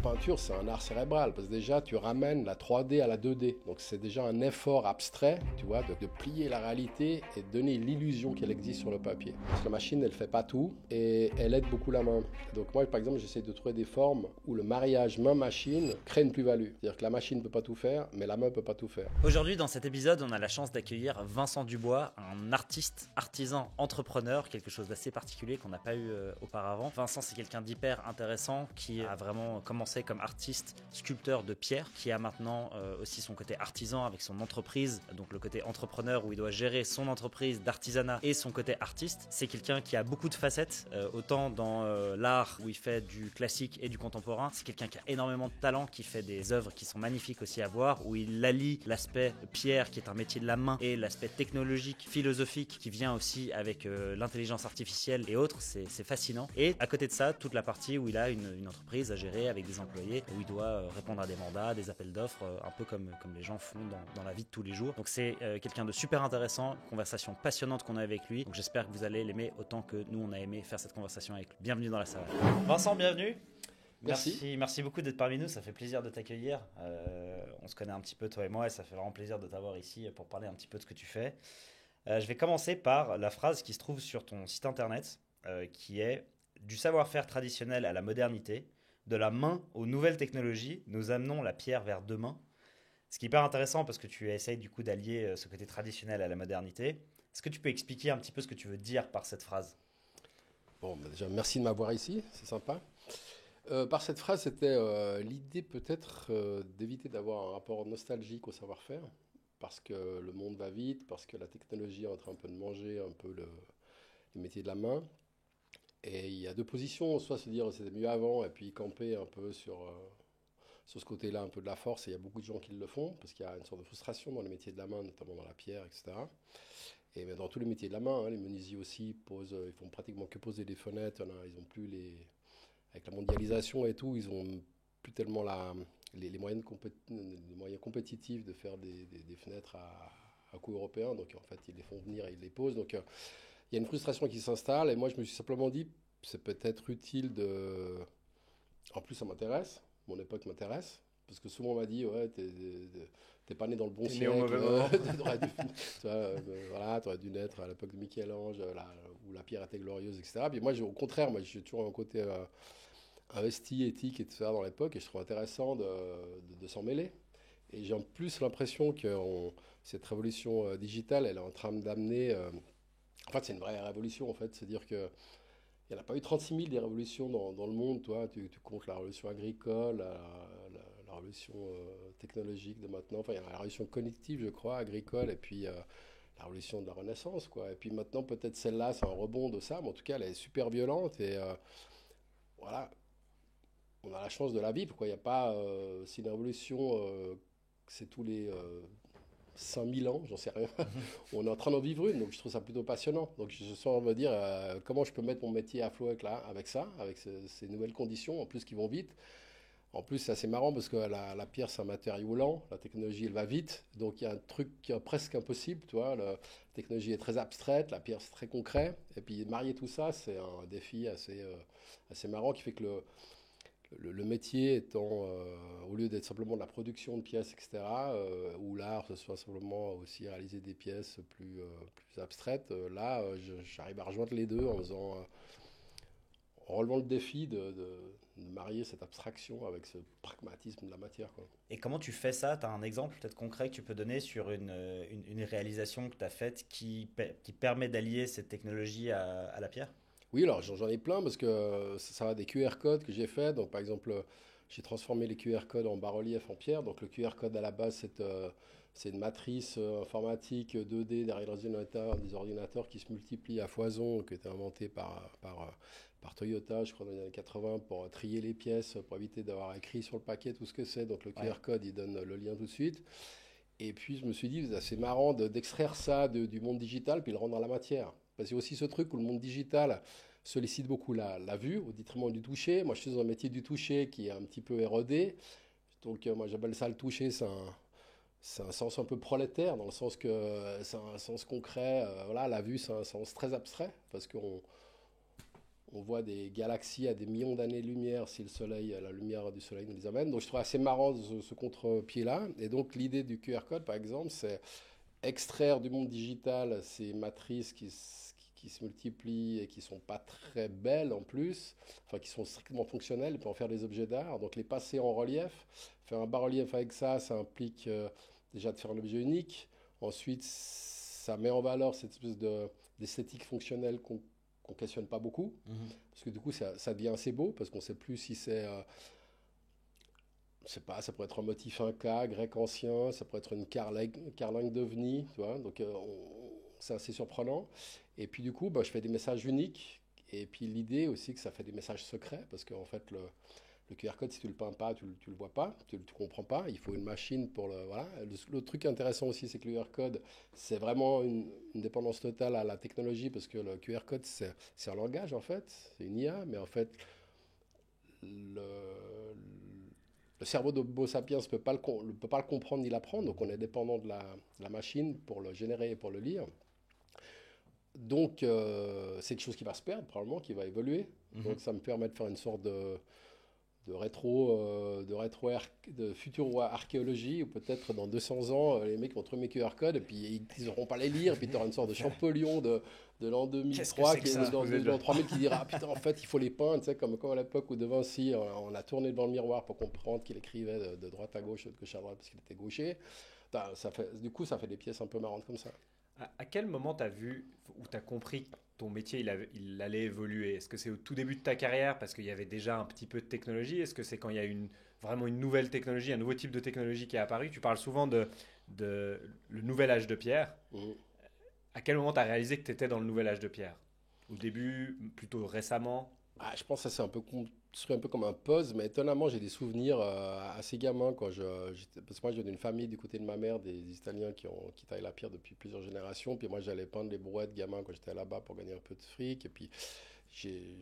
peinture, c'est un art cérébral, parce que déjà, tu ramènes la 3D à la 2D. Donc c'est déjà un effort abstrait, tu vois, de plier la réalité et de donner l'illusion qu'elle existe sur le papier. Parce que la machine, elle fait pas tout, et elle aide beaucoup la main. Donc moi, par exemple, j'essaie de trouver des formes où le mariage main-machine crée une plus-value. C'est-à-dire que la machine ne peut pas tout faire, mais la main ne peut pas tout faire. Aujourd'hui, dans cet épisode, on a la chance d'accueillir Vincent Dubois, un artiste, artisan, entrepreneur, quelque chose d'assez particulier qu'on n'a pas eu auparavant. Vincent, c'est quelqu'un d'hyper intéressant qui a vraiment commencé comme artiste, sculpteur de pierre, qui a maintenant aussi son côté artisan avec son entreprise, donc le côté entrepreneur où il doit gérer son entreprise d'artisanat et son côté artiste. C'est quelqu'un qui a beaucoup de facettes, autant dans l'art où il fait du classique et du contemporain. C'est quelqu'un qui a énormément de talent, qui fait des œuvres qui sont magnifiques aussi à voir, où il allie l'aspect pierre qui est un métier de la main et l'aspect technologique, philosophique qui vient aussi avec l'intelligence artificielle et autres. C'est fascinant. Et à côté de ça, toute la partie où il a une entreprise à gérer avec des employés, où il doit répondre à des mandats, des appels d'offres, un peu comme les gens font dans la vie de tous les jours. Donc c'est quelqu'un de super intéressant, conversation passionnante qu'on a avec lui. Donc j'espère que vous allez l'aimer autant que nous on a aimé faire cette conversation avec lui. Bienvenue dans la salle. Vincent, bienvenue. Merci beaucoup d'être parmi nous, ça fait plaisir de t'accueillir. On se connaît un petit peu toi et moi et ça fait vraiment plaisir de t'avoir ici pour parler un petit peu de ce que tu fais. Je vais commencer par la phrase qui se trouve sur ton site internet qui est « Du savoir-faire traditionnel à la modernité, de la main aux nouvelles technologies, nous amenons la pierre vers demain ». Ce qui est hyper intéressant parce que tu essayes du coup d'allier ce côté traditionnel à la modernité. Est-ce que tu peux expliquer un petit peu ce que tu veux dire par cette phrase ? Bon, déjà, merci de m'avoir ici, c'est sympa. Par cette phrase, c'était l'idée peut-être d'éviter d'avoir un rapport nostalgique au savoir-faire, parce que le monde va vite, parce que la technologie est en train un peu de manger un peu les métiers de la main. Et il y a deux positions, soit se dire c'était mieux avant, et puis camper un peu sur ce côté-là, un peu de la force, et il y a beaucoup de gens qui le font, parce qu'il y a une sorte de frustration dans les métiers de la main, notamment dans la pierre, etc. Et bien, dans tous les métiers de la main, hein, les menuisiers aussi ils font pratiquement que poser des fenêtres, ils n'ont plus avec la mondialisation et tout, ils ont plus tellement les moyens, les moyens compétitifs de faire des fenêtres à coût européen. Donc en fait, ils les font venir et ils les posent. Donc il y a une frustration qui s'installe. Et moi, je me suis simplement dit, c'est peut-être utile de... En plus, ça m'intéresse. Mon époque m'intéresse. Parce que souvent on m'a dit, ouais, t'es pas né dans le bon siècle. Né au mauvais moment. T'aurais dû naître à l'époque de Michel-Ange, où la pierre était glorieuse, etc. Puis moi, au contraire, moi, j'ai toujours un côté investi, éthique, etc. dans l'époque, et je trouve intéressant de s'en mêler. Et j'ai en plus l'impression que cette révolution digitale, elle est en train d'amener... en fait, c'est une vraie révolution, en fait. C'est-à-dire que il n'y en a pas eu 36 000 des révolutions dans le monde, toi. Tu comptes la révolution agricole, la révolution technologique de maintenant. Enfin, il y a la révolution cognitive, je crois, agricole, et puis la révolution de la Renaissance, quoi. Et puis maintenant, peut-être celle-là, c'est un rebond de ça, mais en tout cas, elle est super violente. Et voilà, on a la chance de la vivre, quoi. Il n'y a pas... c'est une révolution, c'est tous les... 5000 ans, j'en sais rien. On est en train d'en vivre une, donc je trouve ça plutôt passionnant. Donc je sens me dire comment je peux mettre mon métier à flot avec ça, avec ces nouvelles conditions, en plus qui vont vite. En plus, c'est assez marrant parce que la pierre, c'est un matériau lent, la technologie, elle va vite, donc il y a un truc qui est presque impossible, tu vois. La technologie est très abstraite, la pierre, c'est très concret. Et puis marier tout ça, c'est un défi assez marrant qui fait que le métier étant, au lieu d'être simplement de la production de pièces, etc., où l'art, ce soit simplement aussi réaliser des pièces plus abstraites, j'arrive à rejoindre les deux en relevant le défi de marier cette abstraction avec ce pragmatisme de la matière, quoi. Et comment tu fais ça ? Tu as un exemple peut-être concret que tu peux donner sur une réalisation que tu as faite qui permet d'allier cette technologie à la pierre ? Oui, alors j'en ai plein parce que ça va des QR codes que j'ai fait. Donc par exemple, j'ai transformé les QR codes en bas-relief en pierre. Donc le QR code à la base, c'est une matrice informatique 2D derrière des ordinateurs qui se multiplient à foison, qui a été inventé par Toyota, je crois, dans les années 80, pour trier les pièces, pour éviter d'avoir écrit sur le paquet tout ce que c'est. Donc le QR code, il donne le lien tout de suite. Et puis je me suis dit, c'est marrant d'extraire ça du monde digital, puis le rendre dans la matière. Parce qu'il y a aussi ce truc où le monde digital sollicite beaucoup la vue au détriment du toucher. Moi, je suis dans un métier du toucher qui est un petit peu érodé. Donc, moi, j'appelle ça le toucher. C'est un sens un peu prolétaire, dans le sens que c'est un sens concret. Voilà, la vue, c'est un sens très abstrait, parce qu'on On voit des galaxies à des millions d'années-lumière si la lumière du soleil nous les amène. Donc je trouve assez marrant ce contre-pied-là. Et donc l'idée du QR code, par exemple, c'est extraire du monde digital ces matrices qui se multiplient et qui sont pas très belles en plus, enfin qui sont strictement fonctionnelles, et puis en faire des objets d'art. Donc les passer en relief, faire un bas-relief avec ça, ça implique déjà de faire un objet unique. Ensuite, ça met en valeur cette espèce d'esthétique fonctionnelle qu'on questionne pas beaucoup, parce que du coup ça devient assez beau, parce qu'on sait plus si c'est je sais pas, ça pourrait être un motif inca, grec ancien, ça pourrait être une carlingue d'OVNI, tu vois, donc c'est assez surprenant. Et puis du coup, bah, je fais des messages uniques, et puis l'idée aussi que ça fait des messages secrets, parce qu'en fait le QR code, si tu le peins pas, tu le vois pas, tu comprends pas, il faut une machine pour le... Voilà. Le truc intéressant aussi, c'est que le QR code, c'est vraiment une dépendance totale à la technologie, parce que le QR code, c'est un langage en fait, c'est une IA, mais en fait, le, le cerveau de Homo sapiens ne peut pas le comprendre ni l'apprendre, donc on est dépendant de la machine pour le générer et pour le lire. Donc c'est quelque chose qui va se perdre, probablement, qui va évoluer. Donc ça me permet de faire une sorte de future archéologie, ou peut-être dans 200 ans, les mecs vont trouver mes QR codes et puis ils n'auront pas les lire, et puis tu auras une sorte de Champollion de l'an 2003 qui est dans 3000 qui dira ah putain en fait il faut les peindre, tu sais, comme à l'époque où De Vinci on a tourné devant le miroir pour comprendre qu'il écrivait de droite à gauche, de gauche à droite parce qu'il était gaucher. Du coup ça fait des pièces un peu marrantes comme ça. À quel moment tu as vu ou tu as compris que ton métier il allait évoluer? Est-ce que c'est au tout début de ta carrière parce qu'il y avait déjà un petit peu de technologie? Est-ce que c'est quand il y a vraiment une nouvelle technologie, un nouveau type de technologie qui est apparu? Tu parles souvent de le nouvel âge de pierre. À quel moment tu as réalisé que tu étais dans le nouvel âge de pierre? Au début, plutôt récemment? Ah, je pense que ça c'est un peu construit un peu comme un puzzle, mais étonnamment j'ai des souvenirs assez gamins parce que moi je viens d'une famille du côté de ma mère, des Italiens qui taillent la pierre depuis plusieurs générations, puis moi j'allais peindre les brouettes gamin quand j'étais là-bas pour gagner un peu de fric, et puis j'ai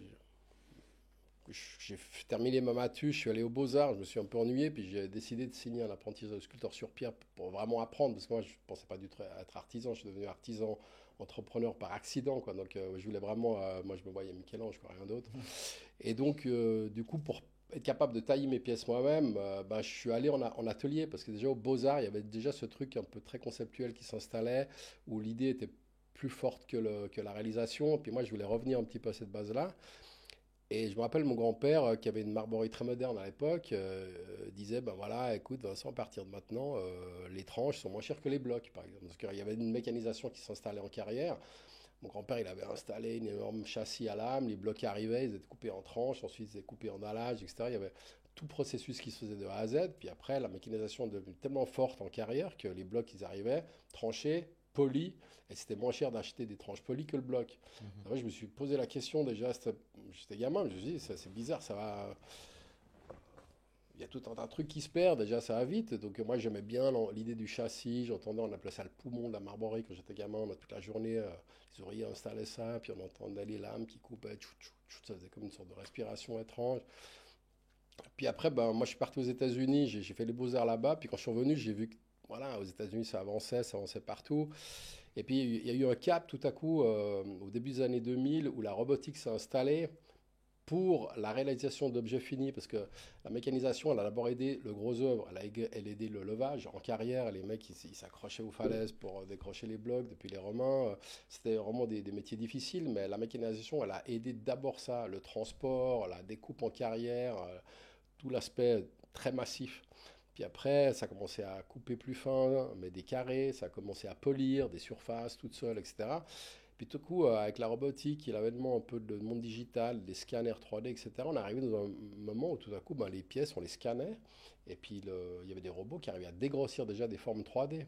j'ai terminé ma matu, je suis allé aux Beaux-Arts, je me suis un peu ennuyé, puis j'ai décidé de signer un apprentissage de sculpteur sur pierre pour vraiment apprendre, parce que moi je pensais pas du tout être artisan, je suis devenu artisan entrepreneur par accident, quoi. Donc je voulais vraiment, moi je me voyais Michel-Ange, quoi, rien d'autre. Et donc du coup pour être capable de tailler mes pièces moi-même, bah, je suis allé en atelier, parce que déjà aux Beaux-Arts, il y avait déjà ce truc un peu très conceptuel qui s'installait, où l'idée était plus forte que la réalisation, puis moi je voulais revenir un petit peu à cette base-là. Et je me rappelle mon grand-père, qui avait une marborerie très moderne à l'époque, disait, ben voilà, écoute Vincent, à partir de maintenant, les tranches sont moins chères que les blocs, par exemple. Parce qu'il y avait une mécanisation qui s'installait en carrière. Mon grand-père, il avait installé une énorme châssis à lame, les blocs arrivaient, ils étaient coupés en tranches, ensuite ils étaient coupés en allage, etc. Il y avait tout processus qui se faisait de A à Z. Puis après, la mécanisation est devenue tellement forte en carrière que les blocs, ils arrivaient tranchés, polis, et c'était moins cher d'acheter des tranches polies que le bloc. Après, je me suis posé la question déjà, j'étais gamin, je me suis dit, c'est bizarre, ça va. Il y a tout un tas de trucs qui se perdent, déjà ça va vite. Donc moi j'aimais bien l'idée du châssis, j'entendais, on appelait ça le poumon de la marborerie quand j'étais gamin, on a toute la journée, les ouvriers installaient ça, puis on entendait les lames qui coupaient, tchou, tchou, tchou, ça faisait comme une sorte de respiration étrange. Puis après, ben, moi je suis parti aux États-Unis, j'ai fait les beaux-arts là-bas, puis quand je suis revenu, j'ai vu que voilà, aux États-Unis ça avançait partout. Et puis il y a eu un cap tout à coup au début des années 2000 où la robotique s'est installée pour la réalisation d'objets finis, parce que la mécanisation, elle a d'abord aidé le gros œuvre, elle a aidé le levage en carrière, les mecs ils s'accrochaient aux falaises pour décrocher les blocs depuis les Romains, c'était vraiment des métiers difficiles, mais la mécanisation, elle a aidé d'abord ça, le transport, la découpe en carrière, tout l'aspect très massif. Puis après, ça a commencé à couper plus fin, mais des carrés, ça a commencé à polir des surfaces toutes seules, etc. Puis tout coup, avec la robotique et l'avènement un peu de monde digital, des scanners 3D, etc., on est arrivé dans un moment où tout à coup, ben, les pièces, on les scannait, et puis il y avait des robots qui arrivaient à dégrossir déjà des formes 3D.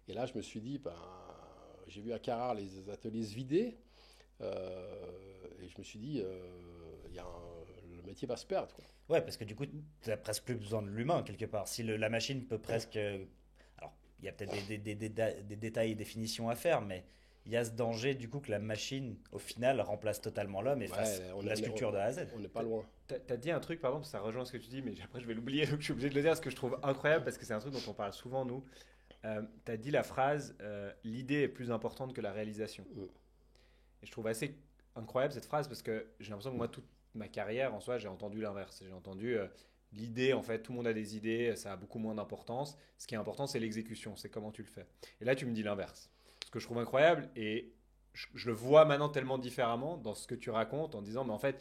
Et là, je me suis dit, ben, j'ai vu à Carrare les ateliers se vider, et je me suis dit, le métier va se perdre, quoi. Ouais, parce que du coup, tu n'as presque plus besoin de l'humain quelque part. Si la machine peut presque. Alors, il y a peut-être des détails et définitions à faire, mais il y a ce danger du coup que la machine, au final, remplace totalement l'homme et fasse la sculpture de A à Z. On n'est pas loin. T'as dit un truc, pardon, parce que ça rejoint ce que tu dis, mais après je vais l'oublier, donc je suis obligé de le dire, ce que je trouve incroyable, parce que c'est un truc dont on parle souvent, nous. Tu as dit la phrase l'idée est plus importante que la réalisation. Et je trouve assez incroyable cette phrase parce que j'ai l'impression que moi, toute ma carrière en soi, j'ai entendu l'inverse. J'ai entendu l'idée, en fait, tout le monde a des idées, ça a beaucoup moins d'importance. Ce qui est important, c'est l'exécution, c'est comment tu le fais. Et là, tu me dis l'inverse. Ce que je trouve incroyable et je le vois maintenant tellement différemment dans ce que tu racontes en disant, mais en fait,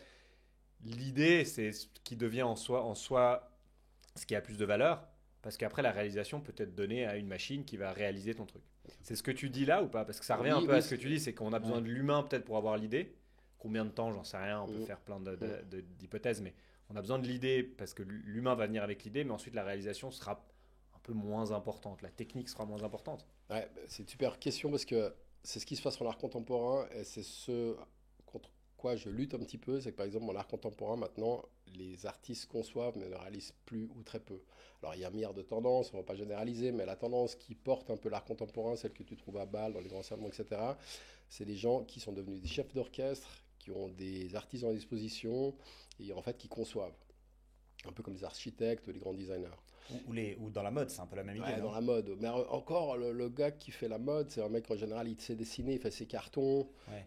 l'idée, c'est ce qui devient en soi ce qui a plus de valeur, parce qu'après, la réalisation peut être donnée à une machine qui va réaliser ton truc. C'est ce que tu dis là ou pas? Parce que ça revient un Oui, peu oui, à ce que tu dis, c'est qu'on a besoin de l'humain peut-être pour avoir l'idée. Combien de temps, j'en sais rien, on peut faire plein d'hypothèses, mais on a besoin de l'idée parce que l'humain va venir avec l'idée, mais ensuite la réalisation sera un peu moins importante, la technique sera moins importante. Ouais, c'est une super question parce que c'est ce qui se passe en art contemporain et c'est ce contre quoi je lutte un petit peu. C'est que par exemple, en art contemporain, maintenant, les artistes conçoivent mais ne réalisent plus ou très peu. Alors, il y a un milliard de tendances, on ne va pas généraliser, mais la tendance qui porte un peu l'art contemporain, celle que tu trouves à Bâle, dans les grands salons, etc., c'est des gens qui sont devenus des chefs d'orchestre, qui ont des artisans à disposition et en fait qui conçoivent. Un peu comme les architectes, les grands designers. Ou dans la mode, c'est un peu la même idée, Ouais, dans non? la mode. Mais encore, le gars qui fait la mode, c'est un mec en général, il sait dessiner, il fait ses cartons. Ouais.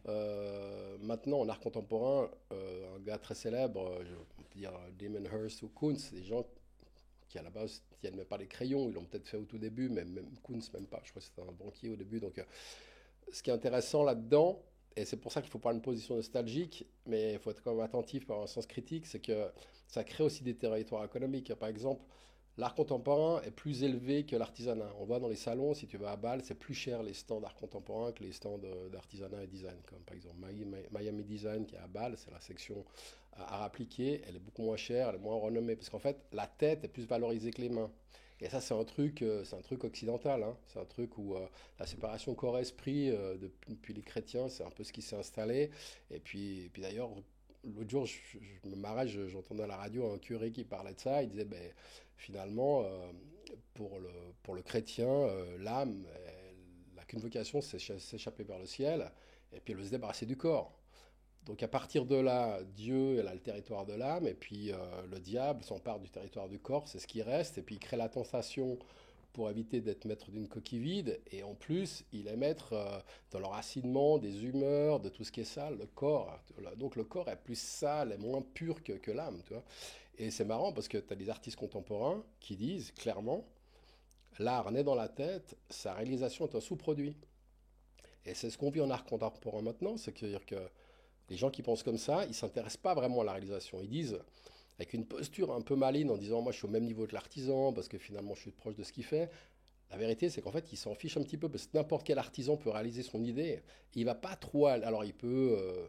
Maintenant, en art contemporain, un gars très célèbre, on peut dire Damon Hirst ou Koons, c'est des gens qui à la base tiennent même pas les crayons, ils l'ont peut-être fait au tout début, mais même Koons, même pas. Je crois que c'était un banquier au début. Donc, ce qui est intéressant là-dedans, et c'est pour ça qu'il ne faut pas une position nostalgique, mais il faut être quand même attentif par un sens critique, c'est que ça crée aussi des territoires économiques. Par exemple, l'art contemporain est plus élevé que l'artisanat. On voit dans les salons, si tu vas à Bâle, c'est plus cher les stands d'art contemporain que les stands d'artisanat et design. Comme par exemple Miami Design qui est à Bâle, c'est la section art appliqué, elle est beaucoup moins chère, elle est moins renommée, parce qu'en fait, la tête est plus valorisée que les mains. Et ça, c'est un truc occidental, hein. C'est un truc où la séparation corps-esprit, depuis les chrétiens, c'est un peu ce qui s'est installé. Et puis d'ailleurs, l'autre jour, je me marrais, j'entendais à la radio un curé qui parlait de ça. Il disait, ben, finalement, pour le, pour le chrétien, l'âme, elle n'a qu'une vocation, c'est s'échapper vers le ciel, et puis elle veut se débarrasser du corps. Donc à partir de là, Dieu elle a le territoire de l'âme, et puis le diable s'empare du territoire du corps, c'est ce qui reste, et puis il crée la tentation pour éviter d'être maître d'une coquille vide, et en plus, il est maître dans l'enracinement des humeurs, de tout ce qui est sale, le corps. Donc le corps est plus sale et moins pur que l'âme, tu vois. Et c'est marrant parce que tu as des artistes contemporains qui disent clairement, l'art naît dans la tête, sa réalisation est un sous-produit. Et c'est ce qu'on vit en art contemporain maintenant, c'est-à-dire que les gens qui pensent comme ça, ils ne s'intéressent pas vraiment à la réalisation. Ils disent, avec une posture un peu maligne, en disant moi je suis au même niveau que l'artisan, parce que finalement je suis proche de ce qu'il fait. La vérité, c'est qu'en fait, ils s'en fichent un petit peu, parce que n'importe quel artisan peut réaliser son idée. Il va pas trop. Alors, il peut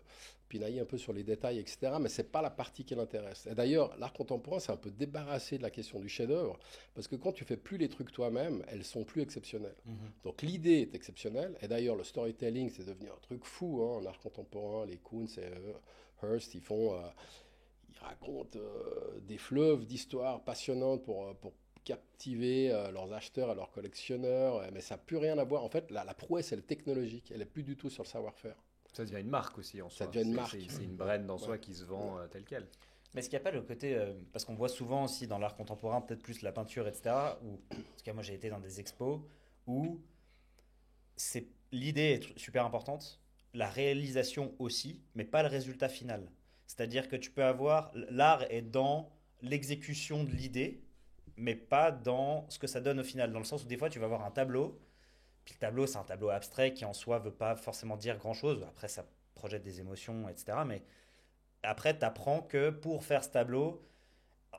pinailler un peu sur les détails, etc., mais c'est pas la partie qui l'intéresse. Et d'ailleurs, l'art contemporain s'est un peu débarrassé de la question du chef-d'œuvre, parce que quand tu fais plus les trucs toi-même, elles sont plus exceptionnelles. Donc, l'idée est exceptionnelle. Et d'ailleurs, le storytelling, c'est devenu un truc fou hein, en art contemporain. Les Koons et Hearst, ils racontent des fleuves d'histoires passionnantes pour captiver leurs acheteurs et leurs collectionneurs, mais ça n'a plus rien à voir. En fait, la prouesse, elle est technologique, elle n'est plus du tout sur le savoir-faire. Ça devient une marque aussi en Ça soi. devient une marque. C'est une brand en Ouais. soi qui se vend telle quelle. Mais est-ce qu'il n'y a pas le côté, parce qu'on voit souvent aussi dans l'art contemporain, peut-être plus la peinture, etc., où, en tout cas moi j'ai été dans des expos, où l'idée est super importante, la réalisation aussi, mais pas le résultat final. C'est-à-dire que tu peux avoir, l'art est dans l'exécution de l'idée, mais pas dans ce que ça donne au final, dans le sens où des fois tu vas avoir un tableau, puis le tableau c'est un tableau abstrait qui en soi veut pas forcément dire grand-chose, après ça projette des émotions, etc., mais après, tu apprends que pour faire ce tableau,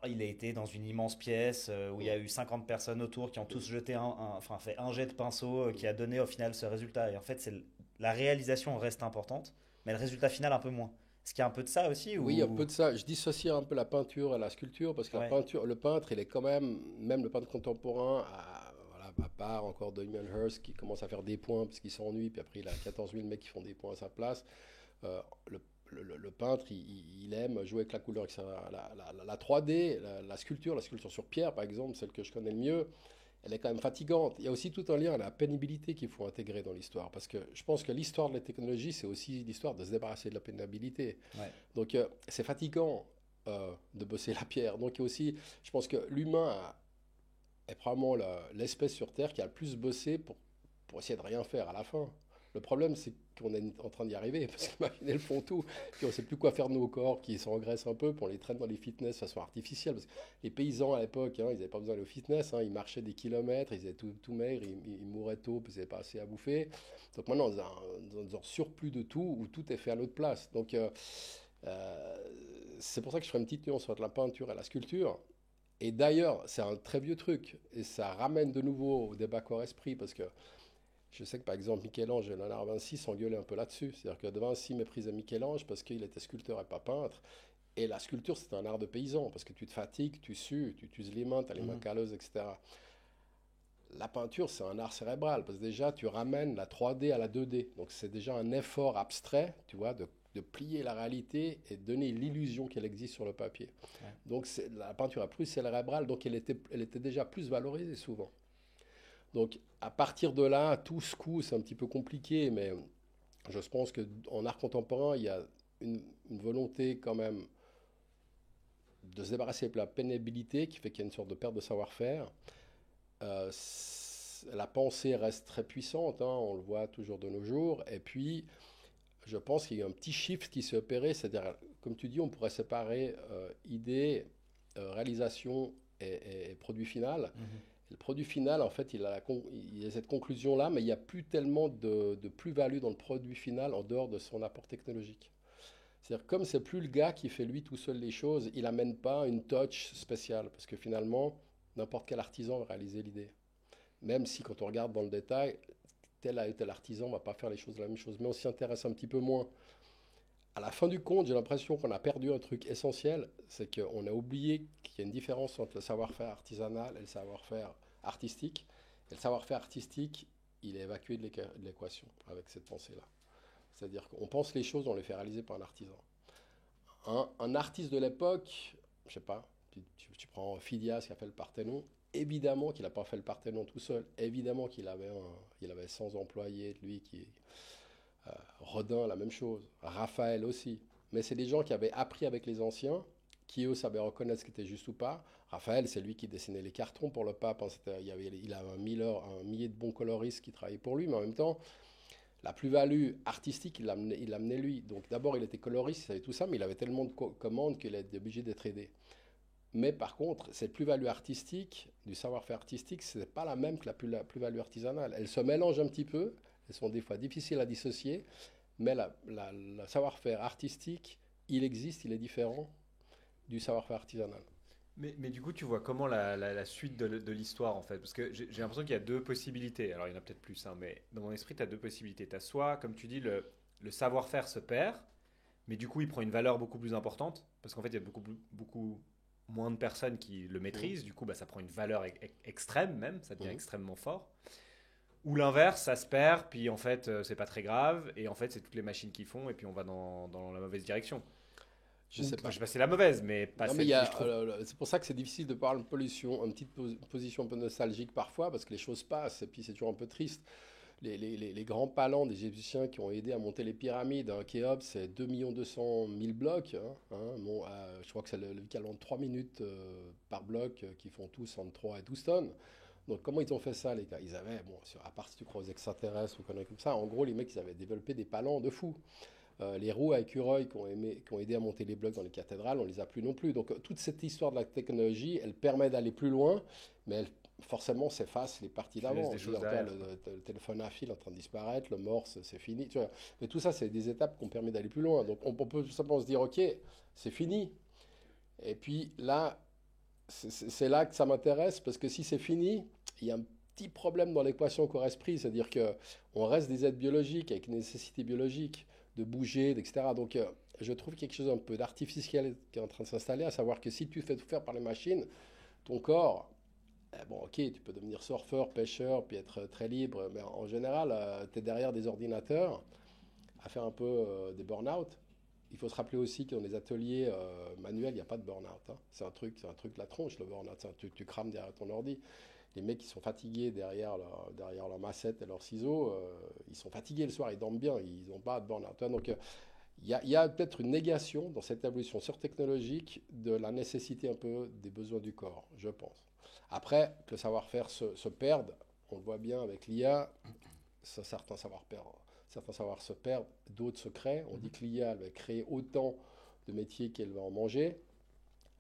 il a été dans une immense pièce où il y a eu 50 personnes autour qui ont tous jeté enfin, fait un jet de pinceau qui a donné au final ce résultat. Et en fait, la réalisation reste importante, mais le résultat final un peu moins. Est-ce qu'il y a un peu de ça aussi Oui, un ou... peu de ça. Je dissocie un peu la peinture et la sculpture, parce que la Ouais. peinture, le peintre, il est quand même le peintre contemporain, voilà, à part encore Damien Hirst qui commence à faire des points parce qu'il s'ennuie, puis après il a 14 000 mecs qui font des points à sa place. Euh, le, le peintre, il aime jouer avec la couleur, etc. La 3D, la sculpture sur pierre, par exemple, celle que je connais le mieux, elle est quand même fatigante. Il y a aussi tout un lien à la pénibilité qu'il faut intégrer dans l'histoire, parce que je pense que l'histoire de la technologie, c'est aussi l'histoire de se débarrasser de la pénibilité. Ouais. Donc, c'est fatigant de bosser la pierre. Donc, il y a aussi, je pense que est probablement l'espèce sur Terre qui a le plus bossé pour essayer de rien faire à la fin. Le problème, c'est qu'on est en train d'y arriver, parce que les machines, elles font tout. Puis on ne sait plus quoi faire de nos corps, qui s'engraissent un peu, puis on les traîne dans les fitness de façon artificielle. Parce que les paysans, à l'époque, hein, ils n'avaient pas besoin d'aller au fitness, hein, ils marchaient des kilomètres, ils étaient tout maigres, ils mouraient tôt, puis ils n'avaient pas assez à bouffer. Donc maintenant, on a un surplus de tout, où tout est fait à l'autre place. Donc c'est pour ça que je ferai une petite nuance entre la peinture et la sculpture. Et d'ailleurs, c'est un très vieux truc, et ça ramène de nouveau au débat corps-esprit, parce que je sais que par exemple Michel-Ange et Léonard de Vinci s'engueulaient un peu là-dessus. C'est-à-dire que de Vinci méprisait Michel-Ange parce qu'il était sculpteur et pas peintre. Et la sculpture, c'est un art de paysan, parce que tu te fatigues, tu sues, tu utilises les mains, tu as les mains calleuses, etc. La peinture, c'est un art cérébral, parce que déjà, tu ramènes la 3D à la 2D. Donc c'est déjà un effort abstrait, tu vois, de plier la réalité et de donner l'illusion qu'elle existe sur le papier. Ouais. Donc la peinture est plus cérébrale, donc elle était déjà plus valorisée souvent. Donc à partir de là, tout ce coup, c'est un petit peu compliqué, mais je pense qu'en art contemporain, il y a une volonté quand même de se débarrasser de la pénibilité qui fait qu'il y a une sorte de perte de savoir-faire. La pensée reste très puissante, hein, on le voit toujours de nos jours, et puis je pense qu'il y a un petit shift qui s'est opéré, c'est-à-dire, comme tu dis, on pourrait séparer idée, réalisation et produit final. Le produit final, en fait, il a cette conclusion-là, mais il n'y a plus tellement de plus-value dans le produit final en dehors de son apport technologique. C'est-à-dire, comme c'est plus le gars qui fait lui tout seul les choses, il n'amène pas une touch spéciale, parce que finalement, n'importe quel artisan va réaliser l'idée. Même si, quand on regarde dans le détail, tel artisan ne va pas faire les choses de la même chose, mais on s'y intéresse un petit peu moins. À la fin du compte, j'ai l'impression qu'on a perdu un truc essentiel, c'est qu'on a oublié qu'il y a une différence entre le savoir-faire artisanal et le savoir-faire artistique. Et le savoir-faire artistique, il est évacué de l'équation avec cette pensée-là. C'est-à-dire qu'on pense les choses, on les fait réaliser par un artisan. Un artiste de l'époque, je sais pas, tu prends Phidias qui a fait le Parthénon, évidemment qu'il n'a pas fait le Parthénon tout seul, évidemment qu'il avait 100 employés, lui qui... Rodin, la même chose. Raphaël aussi. Mais c'est des gens qui avaient appris avec les anciens, qui eux savaient reconnaître ce qui était juste ou pas. Raphaël, c'est lui qui dessinait les cartons pour le pape. Il avait un millier de bons coloristes qui travaillaient pour lui, mais en même temps, la plus-value artistique, il l'amenait lui. Donc d'abord, il était coloriste, il savait tout ça, mais il avait tellement de commandes qu'il était obligé d'être aidé. Mais par contre, cette plus-value artistique, du savoir-faire artistique, ce n'est pas la même que la plus-value artisanale. Elle se mélange un petit peu. Elles sont des fois difficiles à dissocier, mais le savoir-faire artistique, il existe, il est différent du savoir-faire artisanal. Mais du coup, tu vois comment la suite de l'histoire, en fait? Parce que j'ai l'impression qu'il y a deux possibilités. Alors, il y en a peut-être plus, hein, mais dans mon esprit, tu as deux possibilités. Tu as soit, comme tu dis, le savoir-faire se perd, mais du coup, il prend une valeur beaucoup plus importante, parce qu'en fait, il y a beaucoup moins de personnes qui le maîtrisent. Du coup, bah, ça prend une valeur extrême même, ça devient extrêmement fort. Ou l'inverse, ça se perd, puis en fait, c'est pas très grave, et en fait, c'est toutes les machines qui font, et puis on va dans la mauvaise direction. Je sais pas. Je sais pas si c'est la mauvaise, mais pas non, celle mais que je trouve. c'est pour ça que c'est difficile de parler de pollution, une petite position un peu nostalgique parfois, parce que les choses passent, et puis c'est toujours un peu triste. Les grands palans des Égyptiens qui ont aidé à monter les pyramides, hein, Khéops, c'est 2 200 000 blocs. Bon, je crois que c'est l'équivalent de 3 minutes par bloc, qui font tous entre 3 et 12 tonnes. Donc comment ils ont fait ça, les gars? Ils avaient, bon, à part si tu crois aux extraterrestres ou conneries comme ça, en gros, les mecs, ils avaient développé des palans de fous. Les roues à écureuil qui ont aidé à monter les blocs dans les cathédrales, on les a plus non plus. Donc toute cette histoire de la technologie, elle permet d'aller plus loin, mais elle forcément s'efface les parties d'avant. Le téléphone à fil est en train de disparaître, le morse, c'est fini. Tu vois. Mais tout ça, c'est des étapes qui ont permis d'aller plus loin. Donc on peut tout simplement se dire, ok, c'est fini. Et puis là, c'est là que ça m'intéresse, parce que si c'est fini, il y a un petit problème dans l'équation corps-esprit, c'est-à-dire qu'on reste des êtres biologiques avec une nécessité biologique de bouger, etc. Donc je trouve quelque chose un peu d'artificiel qui est en train de s'installer, à savoir que si tu fais tout faire par les machines, ton corps, bon ok, tu peux devenir surfeur, pêcheur, puis être très libre, mais en général, tu es derrière des ordinateurs à faire un peu des burn-out. Il faut se rappeler aussi que dans les ateliers manuels, il n'y a pas de burn-out. Hein. C'est un truc de la tronche, le burn-out. Tu crames derrière ton ordi. Les mecs qui sont fatigués derrière leur massette et leurs ciseaux, ils sont fatigués le soir, ils dorment bien, ils n'ont pas de burn-out. Donc il y a peut-être une négation dans cette évolution surtechnologique de la nécessité un peu des besoins du corps, je pense. Après, que le savoir-faire se perde, on le voit bien avec l'IA, certains certains savoirs se perdent, d'autres se créent. On dit que l'IA elle va créer autant de métiers qu'elle va en manger.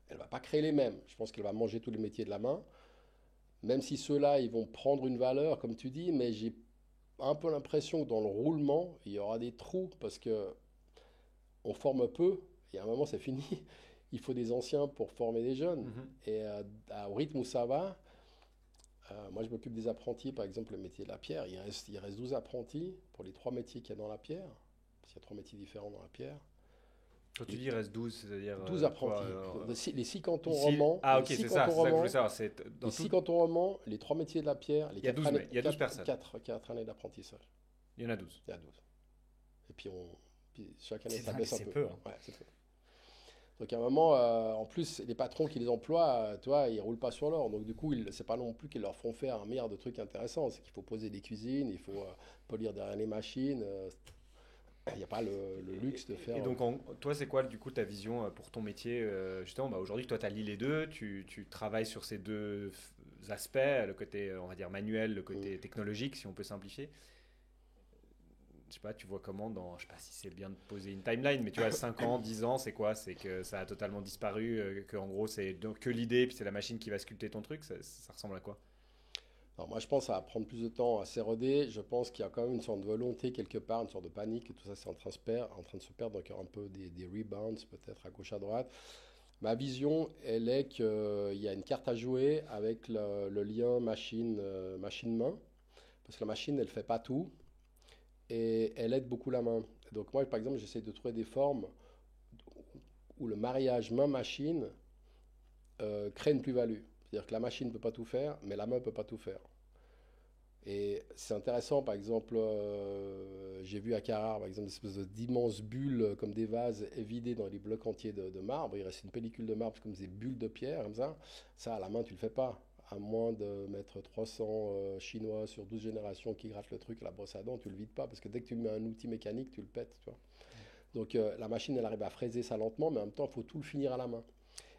Elle ne va pas créer les mêmes. Je pense qu'elle va manger tous les métiers de la main. Même si ceux-là, ils vont prendre une valeur, comme tu dis, mais j'ai un peu l'impression que dans le roulement, il y aura des trous parce que on forme peu, et à un moment, c'est fini. Il faut des anciens pour former des jeunes. Et au rythme où ça va, moi, je m'occupe des apprentis, par exemple, le métier de la pierre. Il reste 12 apprentis pour les 3 métiers qu'il y a dans la pierre, parce qu'il y a 3 métiers différents dans la pierre. Quand tu dis il reste 12, c'est-à-dire 12 apprentis. Les 6 cantons ici, romans. Ah, ok, les 6 c'est ça, cantons c'est ça que je romans, voulais savoir. C'est dans les tout- 6 cantons romans, les 3 métiers de la pierre, les Il y a 4 12 années, il y a 12 personnes. 4 années d'apprentissage. Il y en a 12. Il y a 12. Et puis chaque année, C'est ça dingue, baisse un c'est peu. peu, hein. Ouais, c'est peu. Donc à un moment, en plus, les patrons qui les emploient, tu vois, ils roulent pas sur l'or. Donc du coup, c'est pas non plus qu'ils leur font faire un milliard de trucs intéressants. C'est qu'il faut poser des cuisines, il faut polir derrière les machines. Il n'y a pas le luxe de faire. Et donc, toi, c'est quoi du coup ta vision pour ton métier justement, aujourd'hui, toi, tu allies les deux, tu travailles sur ces deux aspects, le côté, on va dire, manuel, le côté technologique, si on peut simplifier. Je sais pas, tu vois comment je sais pas si c'est bien de poser une timeline, mais tu vois, 5 ans, 10 ans, c'est quoi? C'est que ça a totalement disparu, que en gros, c'est que l'idée, puis c'est la machine qui va sculpter ton truc, ça ressemble à quoi? Alors moi, je pense que ça va prendre plus de temps à s'éroder. Je pense qu'il y a quand même une sorte de volonté quelque part, une sorte de panique, et tout ça, c'est en train de se perdre. Donc il y aura un peu des rebounds, peut-être à gauche, à droite. Ma vision, elle est qu'il y a une carte à jouer avec le lien machine-main. Parce que la machine, elle ne fait pas tout. Et elle aide beaucoup la main. Donc moi, par exemple, j'essaie de trouver des formes où le mariage main-machine crée une plus-value. C'est-à-dire que la machine ne peut pas tout faire, mais la main ne peut pas tout faire. Et c'est intéressant, par exemple, j'ai vu à Carrare, par exemple, des espèces d'immenses bulles comme des vases vidés dans les blocs entiers de marbre. Il reste une pellicule de marbre comme des bulles de pierre, comme ça. Ça, à la main, tu ne le fais pas. À moins de mettre 300 Chinois sur 12 générations qui grattent le truc à la brosse à dents, tu le vides pas. Parce que dès que tu mets un outil mécanique, tu le pètes. Tu vois. Donc la machine, elle arrive à fraiser ça lentement, mais en même temps, il faut tout le finir à la main.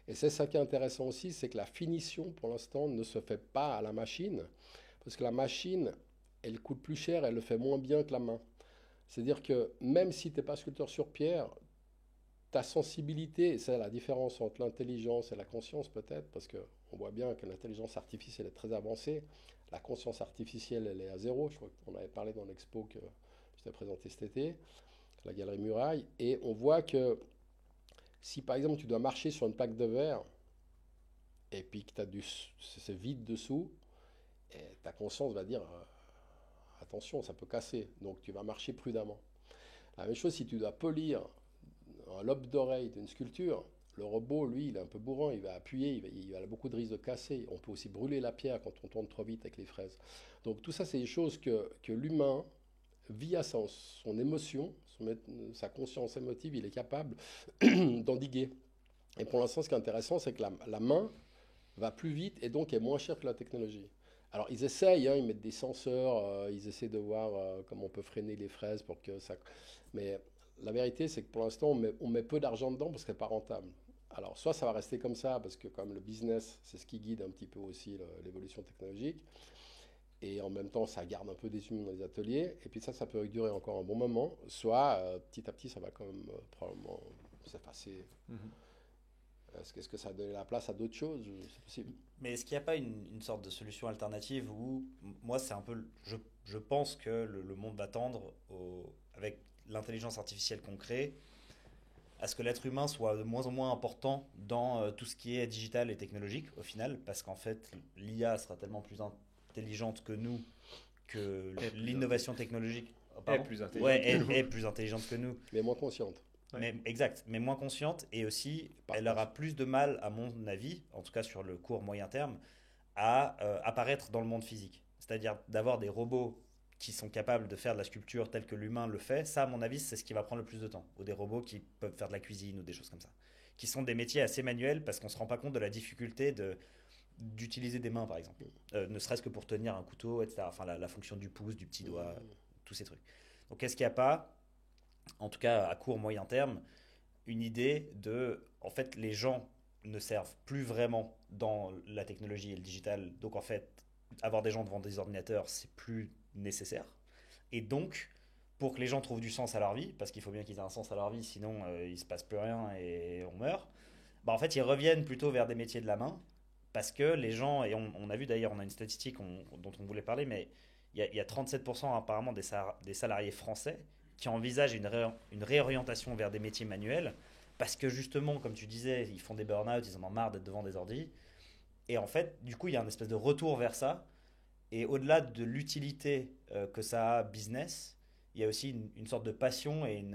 Et c'est ça qui est intéressant aussi, c'est que la finition, pour l'instant, ne se fait pas à la machine. Parce que la machine, elle coûte plus cher, elle le fait moins bien que la main. C'est-à-dire que même si tu n'es pas sculpteur sur pierre, ta sensibilité, c'est la différence entre l'intelligence et la conscience peut-être, parce qu'on voit bien que l'intelligence artificielle est très avancée, la conscience artificielle, elle est à zéro. Je crois qu'on avait parlé dans l'expo que je t'ai présenté cet été, la galerie Muraille, et on voit que si par exemple tu dois marcher sur une plaque de verre, et puis que c'est vide dessous, et ta conscience va dire attention, ça peut casser, donc tu vas marcher prudemment. La même chose si tu dois polir un lobe d'oreille d'une sculpture, le robot, lui, il est un peu bourrin, il va appuyer, il va beaucoup de risques de casser. On peut aussi brûler la pierre quand on tourne trop vite avec les fraises. Donc tout ça, c'est des choses que l'humain, via son émotion, sa conscience émotive, il est capable d'endiguer. Et pour l'instant, ce qui est intéressant, c'est que la main va plus vite et donc est moins chère que la technologie. Alors ils essayent, hein, ils mettent des senseurs, ils essaient de voir comment on peut freiner les fraises pour que ça... Mais la vérité, c'est que pour l'instant, on met peu d'argent dedans parce qu'elle n'est pas rentable. Alors soit ça va rester comme ça parce que comme le business, c'est ce qui guide un petit peu aussi l'évolution technologique. Et en même temps, ça garde un peu des humains dans les ateliers. Et puis ça peut durer encore un bon moment. Soit petit à petit, ça va quand même probablement s'effacer. Est-ce que ça a donné la place à d'autres choses? C'est possible. Mais est-ce qu'il n'y a pas une sorte de solution alternative où, moi, c'est un peu. Je pense que le monde va tendre, avec l'intelligence artificielle qu'on crée, à ce que l'être humain soit de moins en moins important dans tout ce qui est digital et technologique, au final, parce qu'en fait, l'IA sera tellement plus intelligente que nous, que l'innovation technologique. Est plus intelligente est plus intelligente que nous. Mais moins consciente. Mais, exact, mais moins consciente et aussi elle aura plus de mal, à mon avis, en tout cas sur le court moyen terme, à apparaître dans le monde physique. C'est-à-dire d'avoir des robots qui sont capables de faire de la sculpture telle que l'humain le fait. Ça, à mon avis, c'est ce qui va prendre le plus de temps. Ou des robots qui peuvent faire de la cuisine ou des choses comme ça. Qui sont des métiers assez manuels parce qu'on ne se rend pas compte de la difficulté d'utiliser des mains, par exemple. Ne serait-ce que pour tenir un couteau, etc. Enfin, la fonction du pouce, du petit doigt, tous ces trucs. Donc, est-ce qu'il n'y a pas, en tout cas à court moyen terme, une idée de, en fait, les gens ne servent plus vraiment dans la technologie et le digital, donc en fait, avoir des gens devant des ordinateurs, c'est plus nécessaire. Et donc, pour que les gens trouvent du sens à leur vie, parce qu'il faut bien qu'ils aient un sens à leur vie, sinon il se passe plus rien et on meurt. Bah, en fait, ils reviennent plutôt vers des métiers de la main, parce que les gens, et on a vu d'ailleurs, on a une statistique dont on voulait parler, mais il y a 37% apparemment des salariés français qui envisagent une réorientation vers des métiers manuels, parce que justement, comme tu disais, ils font des burn-out, ils en ont marre d'être devant des ordis. Et en fait, du coup, il y a une espèce de retour vers ça. Et au-delà de l'utilité que ça a business, il y a aussi une sorte de passion et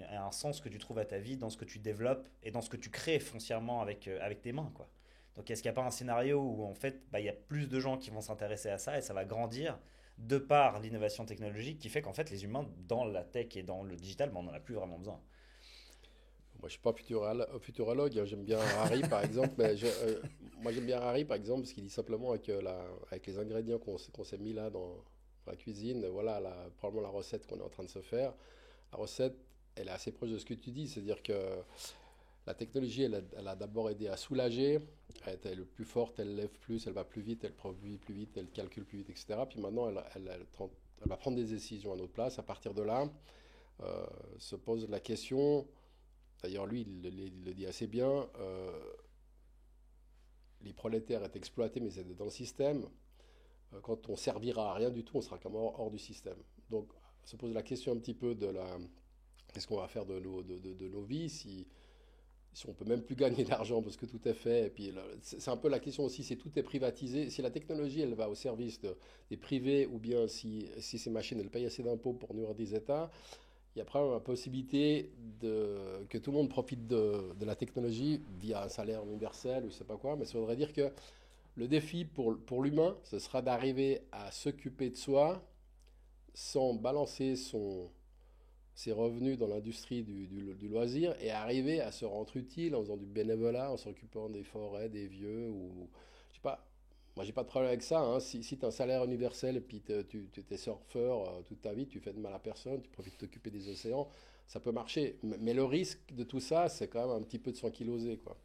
un sens que tu trouves à ta vie dans ce que tu développes et dans ce que tu crées foncièrement avec tes mains, quoi. Donc, est-ce qu'il n'y a pas un scénario où en fait, bah, il y a plus de gens qui vont s'intéresser à ça et ça va grandir de par l'innovation technologique qui fait qu'en fait, les humains dans la tech et dans le digital, bah, on n'en a plus vraiment besoin. Moi, je suis pas futurologue, hein. J'aime bien Harari, par exemple. Moi, j'aime bien Harari, par exemple, parce qu'il dit simplement avec les ingrédients qu'on s'est mis là dans la cuisine, voilà, probablement la recette qu'on est en train de se faire. La recette, elle est assez proche de ce que tu dis. C'est-à-dire que la technologie, elle a d'abord aidé à soulager. Elle est plus forte, elle lève plus, elle va plus vite, elle produit plus vite, elle calcule plus vite, etc. Puis maintenant, elle va prendre des décisions à notre place. À partir de là, se pose la question. D'ailleurs, lui, il le dit assez bien. Les prolétaires est exploités, mais c'est dans le système. Quand on servira à rien du tout, on sera comme hors du système. Donc, se pose la question un petit peu qu'est-ce qu'on va faire de nos vies si on peut même plus gagner d'argent parce que tout est fait. Et puis, c'est un peu la question aussi, si tout est privatisé, si la technologie, elle va au service des privés ou bien si ces machines, elles payent assez d'impôts pour nourrir des États, il y a probablement la possibilité que tout le monde profite de la technologie via un salaire universel ou je sais pas quoi, mais ça voudrait dire que le défi pour l'humain, ce sera d'arriver à s'occuper de soi sans balancer ses revenus dans l'industrie du loisir et arriver à se rendre utile en faisant du bénévolat, en s'occupant des forêts, des vieux ou je sais pas. Moi, j'ai pas de problème avec ça, hein. Si tu as un salaire universel et puis tu es surfeur toute ta vie, tu fais de mal à personne, tu profites de t'occuper des océans, ça peut marcher. Mais le risque de tout ça, c'est quand même un petit peu de s'ankyloser, quoi.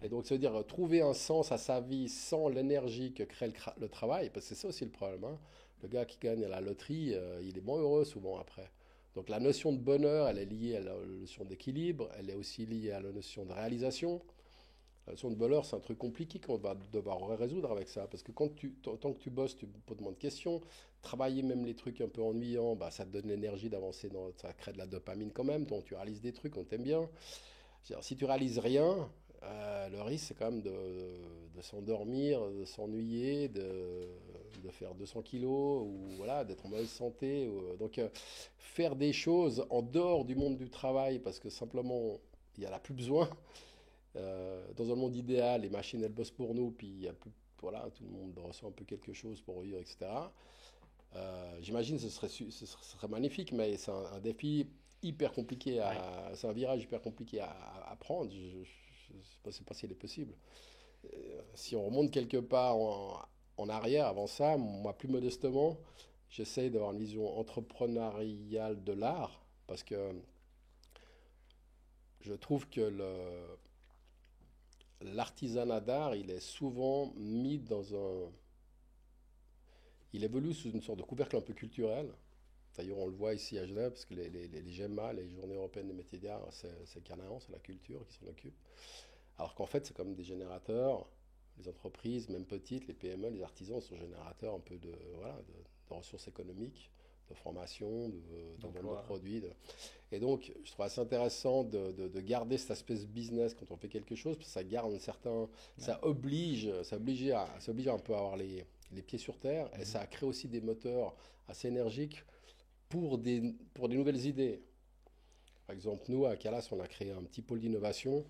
Et donc, ça veut dire trouver un sens à sa vie sans l'énergie que crée le travail, parce que c'est ça aussi le problème, hein. Le gars qui gagne à la loterie, il est moins heureux souvent après. Donc la notion de bonheur, elle est liée à la notion d'équilibre, elle est aussi liée à la notion de réalisation. La notion de bonheur, c'est un truc compliqué qu'on va devoir résoudre avec ça. Parce que tant que tu bosses, tu poses moins de questions. Travailler même les trucs un peu ennuyants, bah, ça te donne l'énergie d'avancer, ça crée de la dopamine quand même. Donc tu réalises des trucs, on t'aime bien. Si tu réalises rien, le risque, c'est quand même de s'endormir, de s'ennuyer, de faire 200 kilos, ou voilà, d'être en mauvaise santé. Donc, faire des choses en dehors du monde du travail, parce que simplement, il n'y en a plus besoin. Dans un monde idéal, les machines, elles bossent pour nous, puis il y a plus, voilà, tout le monde reçoit un peu quelque chose pour vivre, etc. J'imagine que ce serait magnifique, mais c'est un défi hyper compliqué Ouais. c'est un virage hyper compliqué à prendre. Je ne sais pas s'il est possible. Si on remonte quelque part en arrière, avant ça, moi, plus modestement, j'essaie d'avoir une vision entrepreneuriale de l'art, parce que je trouve que l'artisanat d'art, il est souvent mis il évolue sous une sorte de couvercle un peu culturel. D'ailleurs, on le voit ici à Genève, parce que les GEMA, les Journées européennes des métiers d'art, c'est Canaan, c'est la culture qui s'en occupe. Alors qu'en fait, c'est comme des générateurs. Les entreprises, même petites, les PME, les artisans sont générateurs un peu voilà, de ressources économiques, de formation, de vente de produits. Et donc, je trouve assez intéressant de garder cet aspect business quand on fait quelque chose, parce que ça garde un certain. Ça oblige un peu à avoir les pieds sur terre, et ça crée aussi des moteurs assez énergiques pour des nouvelles idées. Par exemple, nous, à Calas, on a créé un petit pôle d'innovation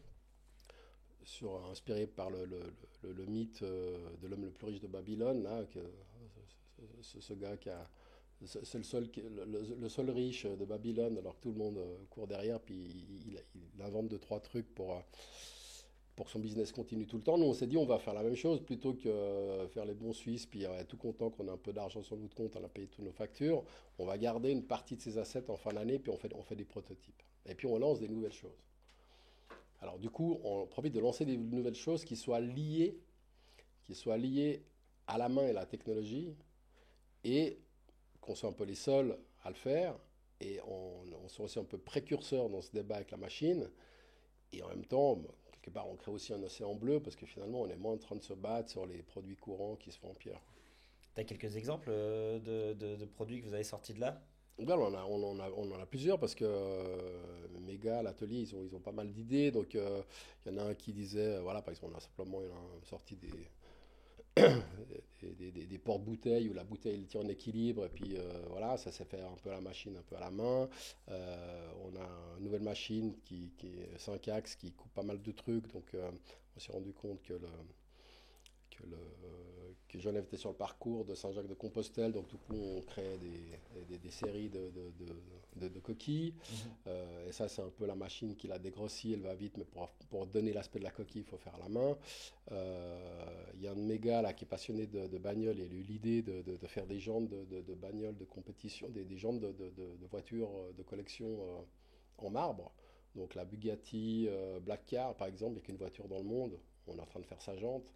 inspiré par le mythe de l'homme le plus riche de Babylone, là, ce gars c'est le seul riche de Babylone, alors que tout le monde court derrière, puis il invente deux, trois trucs pour que son business continue tout le temps. Nous, on s'est dit, on va faire la même chose, plutôt que faire les bons Suisses, puis être tout content qu'on a un peu d'argent sur notre compte, on a payé toutes nos factures. On va garder une partie de ces assets en fin d'année, puis on fait des prototypes. Et puis on lance des nouvelles choses. Alors du coup, on profite de lancer des nouvelles choses qui soient liées à la main et à la technologie, et qu'on soit un peu les seuls à le faire, et on sont aussi un peu précurseurs dans ce débat avec la machine. Et en même temps, quelque part, on crée aussi un océan bleu parce que finalement, on est moins en train de se battre sur les produits courants qui se font en pierre. Tu as quelques exemples de produits que vous avez sortis de là? Là, on en a plusieurs parce que mes gars à l'atelier, ils ont pas mal d'idées. Donc, il y en a un qui disait, voilà, par exemple, on a simplement sorti des porte-bouteilles où la bouteille elle tient en équilibre et puis voilà, ça s'est fait un peu à la machine, un peu à la main. On a une nouvelle machine qui est 5 axes qui coupe pas mal de trucs, donc on s'est rendu compte que, le, que Genève était sur le parcours de Saint-Jacques-de-Compostelle, donc du coup on crée des séries de coquilles. Et ça c'est un peu la machine qui la dégrossit, elle va vite, mais pour donner l'aspect de la coquille il faut faire à la main. Il y a un de mes gars là, qui est passionné de bagnole et il a eu l'idée de faire des jantes de bagnole de compétition, des jantes de voitures de collection en marbre. Donc la Bugatti Black Car par exemple, il n'y a qu'une voiture dans le monde, on est en train de faire sa jante.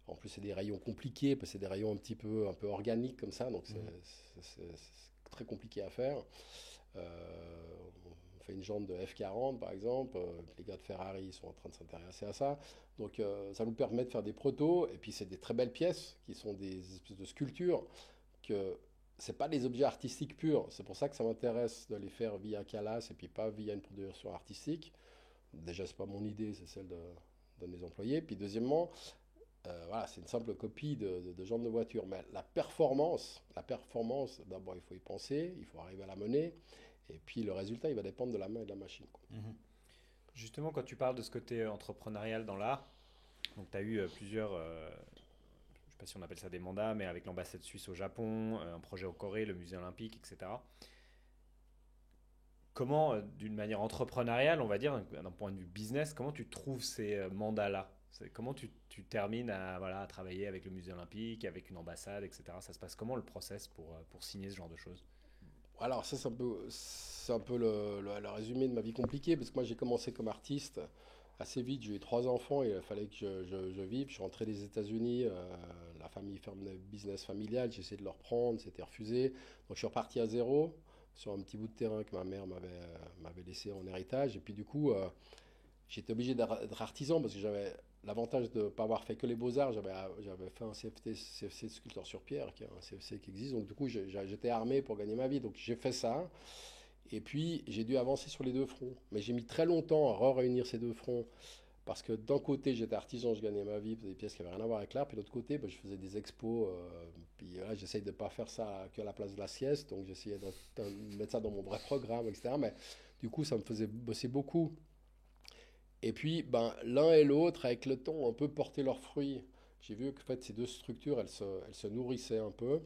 En plus, c'est des rayons compliqués, parce que c'est des rayons un peu organiques comme ça, donc c'est très compliqué à faire. On fait une jante de F40 par exemple, les gars de Ferrari sont en train de s'intéresser à ça. Donc ça nous permet de faire des protos, et puis c'est des très belles pièces qui sont des espèces de sculptures, que c'est pas des objets artistiques purs. C'est pour ça que ça m'intéresse de les faire via Calas et puis pas via une production artistique. Déjà, c'est pas mon idée, c'est celle de mes employés. Puis deuxièmement, voilà, c'est une simple copie de jante de voiture. Mais la performance, d'abord il faut y penser, il faut arriver à la mener, et puis le résultat il va dépendre de la main et de la machine, quoi. Justement, quand tu parles de ce côté entrepreneurial dans l'art, donc tu as eu plusieurs, je ne sais pas si on appelle ça des mandats, mais avec l'ambassade suisse au Japon, un projet au Corée, le musée olympique, etc. Comment, d'une manière entrepreneuriale, on va dire, d'un point de vue business, comment tu trouves ces mandats-là? Comment tu termines à travailler avec le musée olympique, avec une ambassade, etc. Ça se passe comment le process pour signer ce genre de choses? Alors ça c'est un peu le résumé de ma vie compliquée, parce que moi j'ai commencé comme artiste assez vite, j'ai eu 3 enfants et il fallait que je vive. Je suis rentré des États-Unis, la famille ferme le business familial, j'ai essayé de le reprendre, c'était refusé. Donc je suis reparti à zéro sur un petit bout de terrain que ma mère m'avait laissé en héritage. Et puis du coup, j'étais obligé d'être artisan parce que j'avais l'avantage de ne pas avoir fait que les beaux-arts. J'avais fait un CFC de sculpteur sur pierre, qui est un CFC qui existe. Donc du coup, j'étais armé pour gagner ma vie. Donc j'ai fait ça. Et puis, j'ai dû avancer sur les deux fronts. Mais j'ai mis très longtemps à réunir ces deux fronts. Parce que d'un côté, j'étais artisan, je gagnais ma vie, je faisais des pièces qui n'avaient rien à voir avec l'art. Puis de l'autre côté, je faisais des expos. Puis là, j'essaye de ne pas faire ça que à la place de la sieste. Donc j'essayais de mettre ça dans mon vrai programme, etc. Mais du coup, ça me faisait bosser beaucoup. Et puis, l'un et l'autre, avec le temps, ont un peu porté leurs fruits. J'ai vu que en fait, ces deux structures, elles se nourrissaient un peu.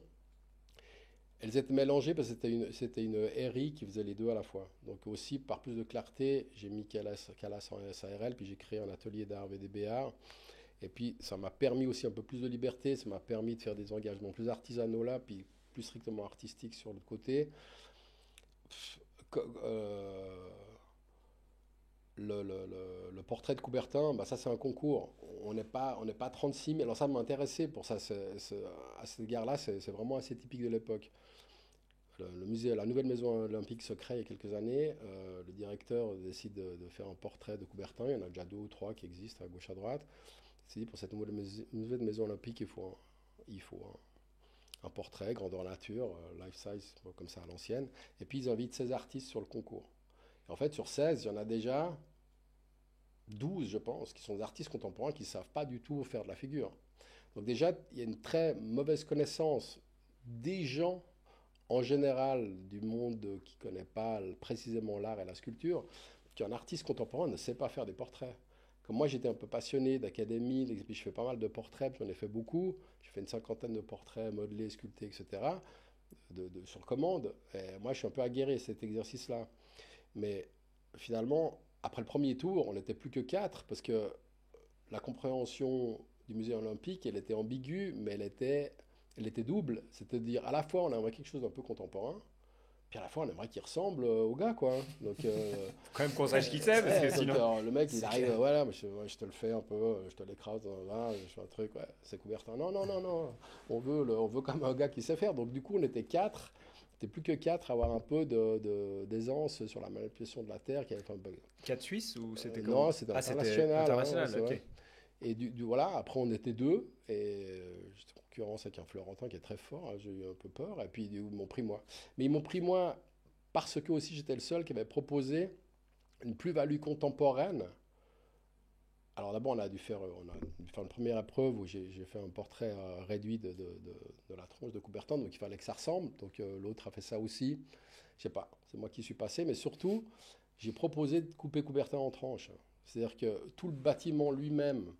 Elles étaient mélangées parce que c'était une RI qui faisait les deux à la fois. Donc aussi, par plus de clarté, j'ai mis Calas en SARL, puis j'ai créé un atelier d'art VDBA. Et puis, ça m'a permis aussi un peu plus de liberté, ça m'a permis de faire des engagements plus artisanaux là, puis plus strictement artistiques sur l'autre côté. Euh, le portrait de Coubertin, ça c'est un concours. On n'est pas 36 000. Alors ça m'intéressait pour ça. À cet égard-là, c'est vraiment assez typique de l'époque. Le musée, la nouvelle maison olympique se crée il y a quelques années. Le directeur décide de faire un portrait de Coubertin. Il y en a déjà 2 ou 3 qui existent à gauche à droite. Il s'est dit pour cette nouvelle maison olympique, il faut un portrait, grandeur nature, life size, comme ça à l'ancienne. Et puis ils invitent 16 artistes sur le concours. Et en fait, sur 16, il y en a déjà 12, je pense, qui sont des artistes contemporains qui ne savent pas du tout faire de la figure. Donc déjà, il y a une très mauvaise connaissance des gens en général du monde qui ne connaît pas précisément l'art et la sculpture, qu'un artiste contemporain ne sait pas faire des portraits. Comme moi, j'étais un peu passionné d'académie, puis je fais pas mal de portraits, puis j'en ai fait beaucoup. J'ai fait une 50aine de portraits modelés, sculptés, etc., sur commande. Et moi, je suis un peu aguerri à cet exercice-là. Mais finalement, après le premier tour, on n'était plus que 4, parce que la compréhension du musée olympique, elle était ambiguë, mais elle était double. C'est-à-dire, à la fois, on aimerait quelque chose d'un peu contemporain, puis à la fois, on aimerait qu'il ressemble au gars, quoi. Donc, Faut quand même qu'on sache qui c'est, parce que sinon. Le mec, il arrive, voilà, mais je te le fais un peu, je te l'écrase, là, je fais un truc, ouais, c'est Coubertin. Non, non, non, non, on veut comme un gars qui sait faire. Donc, du coup, on était 4 n'était plus que 4 à avoir un peu d'aisance sur la manipulation de la Terre qui avait fait un bug. 4 Suisses ou c'était comment? Non, c'était Ah, c'était international. international, c'est ok. vrai. Et voilà, après on était 2, et j'étais en concurrence avec un Florentin qui est très fort, hein, j'ai eu un peu peur, et puis ils m'ont pris moi. Mais ils m'ont pris moi parce que aussi j'étais le seul qui avait proposé une plus-value contemporaine. Alors d'abord, on a dû faire une première épreuve où j'ai fait un portrait réduit de la tronche de Coubertin, donc il fallait que ça ressemble. Donc l'autre a fait ça aussi. Je sais pas, c'est moi qui suis passé, mais surtout, j'ai proposé de couper Coubertin en tranches. C'est-à-dire que tout le bâtiment lui-même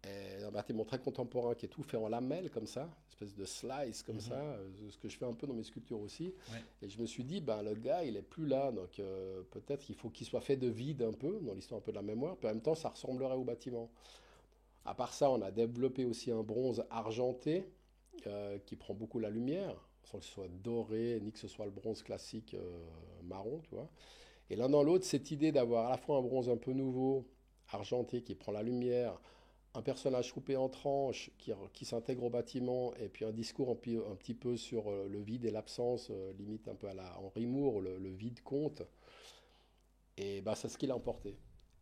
est un bâtiment très contemporain qui est tout fait en lamelles comme ça, une espèce de slice comme ça, ce que je fais un peu dans mes sculptures aussi. Ouais. Et je me suis dit, ben, le gars, il est plus là, donc peut-être qu'il faut qu'il soit fait de vide un peu, dans l'histoire un peu de la mémoire, puis en même temps, ça ressemblerait au bâtiment. À part ça, on a développé aussi un bronze argenté qui prend beaucoup la lumière, sans que ce soit doré, ni que ce soit le bronze classique marron, tu vois. Et l'un dans l'autre, cette idée d'avoir à la fois un bronze un peu nouveau, argenté, qui prend la lumière, un personnage coupé en tranches qui s'intègre au bâtiment, et puis un discours un petit peu sur le vide et l'absence, limite un peu à la Henri Moore, le vide compte. Et bah, c'est ce qu'il a emporté.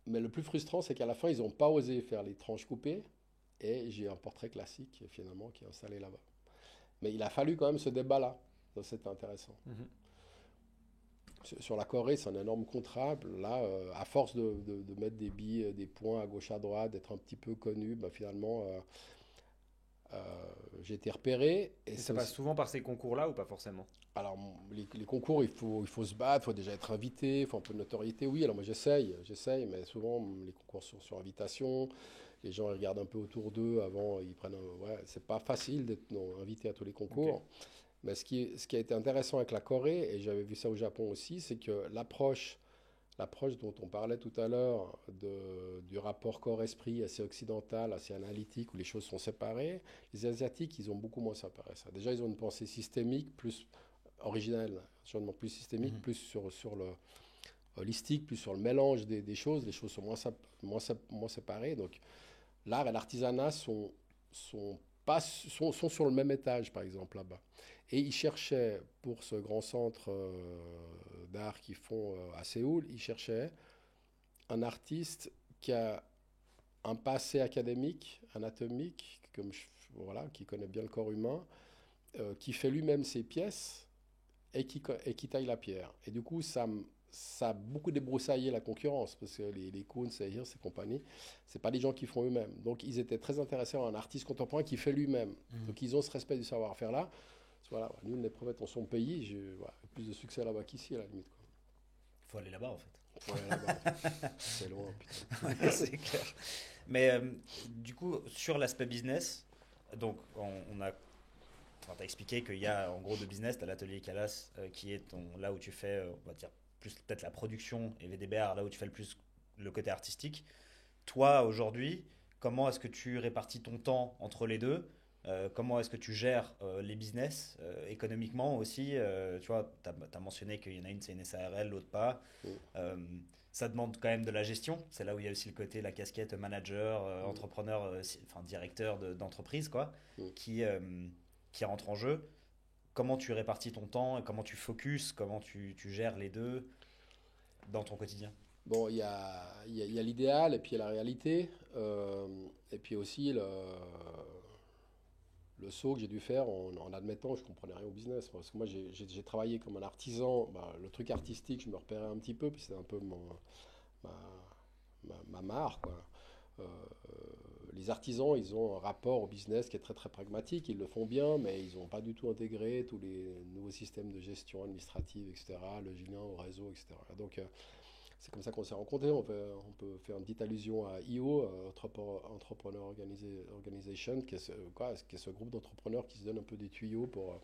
Mais le plus frustrant, c'est qu'à la fin, ils n'ont pas osé faire les tranches coupées, et j'ai un portrait classique finalement qui est installé là-bas. Mais il a fallu quand même ce débat-là. Ça, c'était intéressant. Mhm. Sur la Corée, c'est un énorme contrat. Là, à force de mettre des billes, des points à gauche, à droite, d'être un petit peu connu, bah, finalement, euh, j'ai été repéré. Et ça passe souvent par ces concours-là ou pas forcément? Alors, les concours, il faut se battre, il faut déjà être invité, il faut un peu de notoriété. Oui, alors moi j'essaye, mais souvent les concours sont sur invitation. Les gens ils regardent un peu autour d'eux avant, ils prennent. Ouais, c'est pas facile d'être invité à tous les concours. Ok. Mais ce qui a été intéressant avec la Corée, et j'avais vu ça au Japon aussi, c'est que l'approche dont on parlait tout à l'heure du rapport corps-esprit assez occidental, assez analytique, où les choses sont séparées, les Asiatiques, ils ont beaucoup moins séparé ça. Déjà, ils ont une pensée systémique, plus originelle, sûrement plus systémique, plus sur le holistique, plus sur le mélange des choses. Les choses sont moins séparées. Donc, l'art et l'artisanat sont sur le même étage, par exemple, là-bas. Et ils cherchaient, pour ce grand centre d'art qu'ils font à Séoul, ils cherchaient un artiste qui a un passé académique, anatomique, voilà, qui connaît bien le corps humain, qui fait lui-même ses pièces et qui taille la pierre. Et du coup, ça a beaucoup débroussaillé la concurrence, parce que les Koons, et Hirst et compagnie, c'est pas des gens qui font eux-mêmes. Donc ils étaient très intéressés à un artiste contemporain qui fait lui-même. Donc ils ont ce respect du savoir-faire là. Voilà, nul n'est prophète en son pays, j'ai voilà, plus de succès là-bas qu'ici à la limite. Faut aller là-bas en fait. Faut aller là-bas. C'est loin, putain. Ouais, c'est clair. Mais du coup, sur l'aspect business, donc on a, enfin, t'as expliqué qu'il y a en gros deux business. Tu as l'atelier Calas qui est là où tu fais, on va dire, plus peut-être la production et VDBR, là où tu fais le plus le côté artistique. Toi, aujourd'hui, comment est-ce que tu répartis ton temps entre les deux? Comment est-ce que tu gères les business économiquement aussi? Tu vois, tu as mentionné qu'il y en a une, c'est une SARL, l'autre pas. Mm. Ça demande quand même de la gestion. C'est là où il y a aussi le côté, la casquette manager, entrepreneur, enfin directeur d'entreprise, quoi, Mm. qui rentre en jeu. Comment tu répartis ton temps, comment tu focuses, comment tu gères les deux dans ton quotidien? Bon, il y a l'idéal et puis il y a la réalité. Et puis aussi le saut que j'ai dû faire en admettant que je comprenais rien au business. Parce que moi, j'ai travaillé comme un artisan. Bah, le truc artistique, je me repérais un petit peu, puis c'est un peu ma, ma mare, quoi. Euh, les artisans, ils ont un rapport au business qui est très très pragmatique. Ils le font bien, mais ils n'ont pas du tout intégré tous les nouveaux systèmes de gestion administrative, etc., le lien au réseau, etc. Donc, c'est comme ça qu'on s'est rencontrés. On peut faire une petite allusion à IO, Entrepreneur Organization, qui est ce groupe d'entrepreneurs qui se donne un peu des tuyaux pour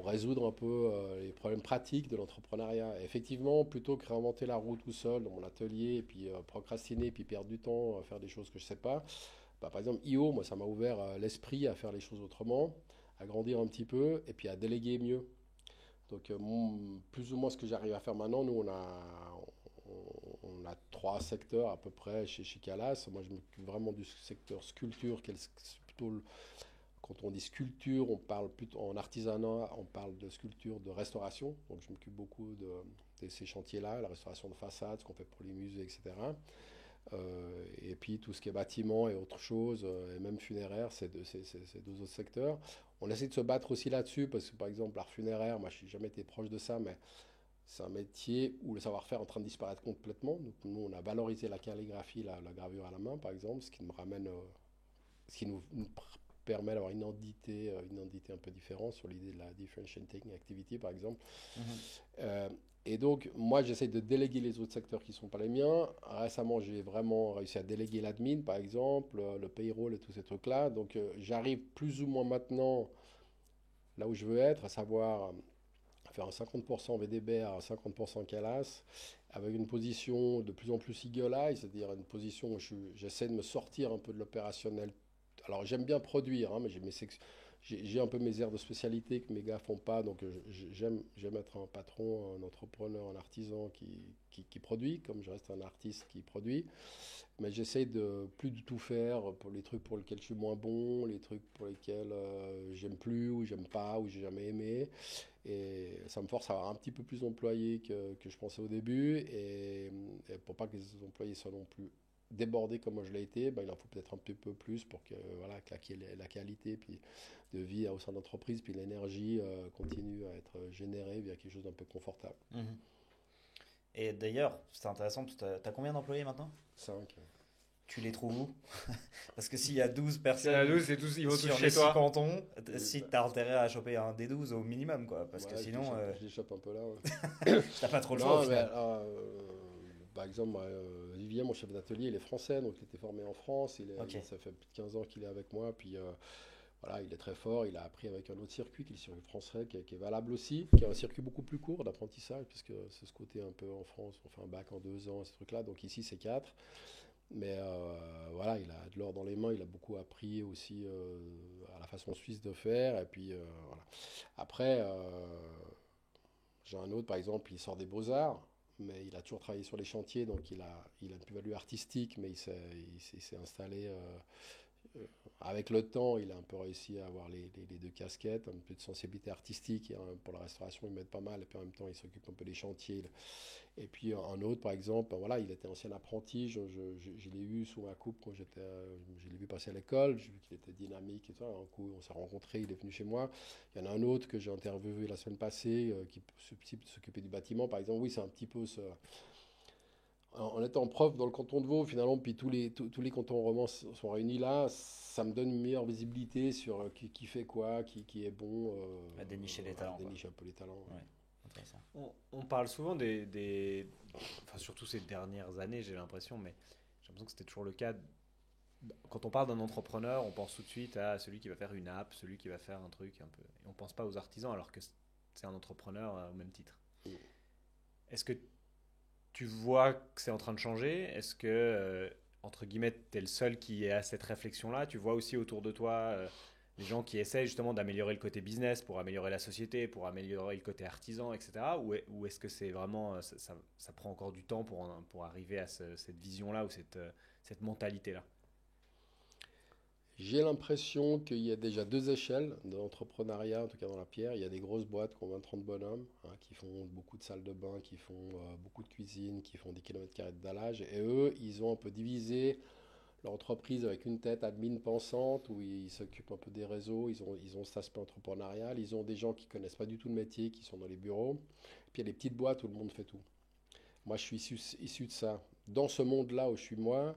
résoudre un peu les problèmes pratiques de l'entrepreneuriat. Et effectivement, plutôt que réinventer la roue tout seul dans mon atelier, et puis procrastiner, et puis perdre du temps à faire des choses que je ne sais pas, bah, par exemple, IO, moi, ça m'a ouvert l'esprit à faire les choses autrement, à grandir un petit peu, et puis à déléguer mieux. Donc, plus ou moins ce que j'arrive à faire maintenant, nous, on a 3 secteurs à peu près chez Calas. Moi, je m'occupe vraiment du secteur sculpture, qui est plutôt Quand on dit sculpture, on parle plutôt en artisanat, on parle de sculpture de restauration. Donc je m'occupe beaucoup de ces chantiers-là, la restauration de façade, ce qu'on fait pour les musées, etc. Et puis tout ce qui est bâtiment et autre chose, et même funéraire, c'est deux autres secteurs. On essaie de se battre aussi là-dessus, parce que par exemple, l'art funéraire, moi je n'ai jamais été proche de ça, mais c'est un métier où le savoir-faire est en train de disparaître complètement. Donc nous, on a valorisé la calligraphie, la gravure à la main, par exemple, ce qui nous ramène, ce qui nous permet d'avoir une identité un peu différente sur l'idée de la differentiating activity, par exemple. Euh, et donc, moi, j'essaie de déléguer les autres secteurs qui ne sont pas les miens. Récemment, j'ai vraiment réussi à déléguer l'admin, par exemple, le payroll et tous ces trucs-là. Donc, j'arrive plus ou moins maintenant là où je veux être, à savoir faire un 50% VDBR, un 50% CALAS, avec une position de plus en plus eagle eye, c'est-à-dire une position où j'essaie de me sortir un peu de l'opérationnel. Alors j'aime bien produire, hein, mais j'ai un peu mes aires de spécialité que mes gars font pas, donc j'aime être un patron, un entrepreneur, un artisan qui produit, comme je reste un artiste qui produit. Mais j'essaie de plus du tout faire pour les trucs pour lesquels je suis moins bon, les trucs pour lesquels j'aime plus, ou j'aime pas, ou j'ai jamais aimé. Et ça me force à avoir un petit peu plus d'employés que je pensais au début. Et pour pas que les employés soient non plus débordés comme moi je l'ai été, ben, il en faut peut-être un petit peu plus pour que, voilà, que la qualité puis, de vie au sein de l'entreprise, puis l'énergie continue à être générée via quelque chose d'un peu confortable. Mhm. Et d'ailleurs, c'est intéressant, t'as combien d'employés maintenant? 5. Tu les trouves où? Parce que s'il y a 12 C'est la personnes 12, c'est tous, ils vont tous sur chez les 6 toi. cantons, si t'as intérêt à choper un des 12 au minimum, quoi. Parce que Ouais, sinon, je les chope un peu là. Ouais. t'as pas trop le choix au Non, mais final. par exemple, moi, Olivier, mon chef d'atelier, il est français, donc il était formé en France. Ok. Ça fait plus de 15 ans qu'il est avec moi. Puis voilà, il est très fort. Il a appris avec un autre circuit, qui est le circuit français, qui est valable aussi, qui est un circuit beaucoup plus court d'apprentissage, puisque c'est ce côté un peu en France, on fait un bac en 2 ans, ces trucs-là. Donc ici, c'est 4. Mais voilà, il a de l'or dans les mains, il a beaucoup appris aussi à la façon suisse de faire. Et puis voilà. Après, j'ai un autre, par exemple, il sort des beaux-arts, mais il a toujours travaillé sur les chantiers, donc il a une plus-value artistique, mais il s'est installé avec le temps, il a un peu réussi à avoir les deux casquettes, un peu de sensibilité artistique, et pour la restauration, il m'aide pas mal, et puis en même temps, il s'occupe un peu des chantiers. Et puis un autre, par exemple, ben voilà, il était ancien apprenti, je l'ai eu sous ma coupe quand je l'ai vu passer à l'école, j'ai vu qu'il était dynamique et tout. Un coup, on s'est rencontrés, il est venu chez moi. Il y en a un autre que j'ai interviewé la semaine passée, qui s'occupait du bâtiment, par exemple. Oui, c'est un petit peu ce, en étant prof dans le canton de Vaud, finalement, puis tous les cantons romans sont réunis là, ça me donne une meilleure visibilité sur qui fait quoi, qui est bon, À dénicher les talents, quoi. dénicher un peu les talents. Ouais, intéressant. On parle souvent enfin, surtout ces dernières années, j'ai l'impression, mais j'ai l'impression que c'était toujours le cas. Quand on parle d'un entrepreneur, on pense tout de suite à celui qui va faire une app, celui qui va faire un truc un peu. Et on pense pas aux artisans, alors que c'est un entrepreneur au même titre. Mm. Est-ce que tu vois que c'est en train de changer? Est-ce que, entre guillemets, tu es le seul qui est à cette réflexion-là? Tu vois aussi autour de toi les gens qui essaient justement d'améliorer le côté business pour améliorer la société, pour améliorer le côté artisan, etc. Ou est-ce que c'est vraiment, ça prend encore du temps pour arriver à cette vision-là ou cette mentalité-là? J'ai l'impression qu'il y a déjà deux échelles d'entrepreneuriat, en tout cas dans la pierre. Il y a des grosses boîtes qui ont 20-30 bonhommes, hein, qui font beaucoup de salles de bain, qui font beaucoup de cuisine, qui font des kilomètres carrés de dallage. Et eux, ils ont un peu divisé leur entreprise avec une tête admin pensante, où ils s'occupent un peu des réseaux, ils ont cet aspect entrepreneurial. Ils ont des gens qui connaissent pas du tout le métier, qui sont dans les bureaux. Puis il y a les petites boîtes où le monde fait tout. Moi, je suis issu de ça. Dans ce monde-là où je suis moi,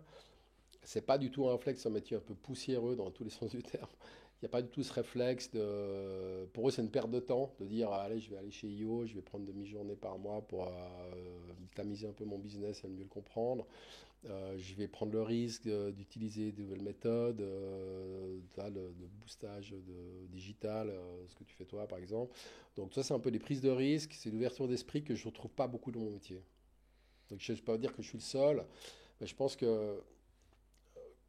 c'est pas du tout un réflexe, un métier un peu poussiéreux dans tous les sens du terme. Il n'y a pas du tout ce réflexe de. Pour eux, c'est une perte de temps de dire allez, je vais aller chez IO, je vais prendre demi-journée par mois pour tamiser un peu mon business et mieux le comprendre. Je vais prendre le risque d'utiliser de nouvelles méthodes, de boostage digital, ce que tu fais toi par exemple. Donc, ça, c'est un peu des prises de risque, c'est l'ouverture d'esprit que je ne retrouve pas beaucoup dans mon métier. Donc, je ne peux pas dire que je suis le seul, mais je pense que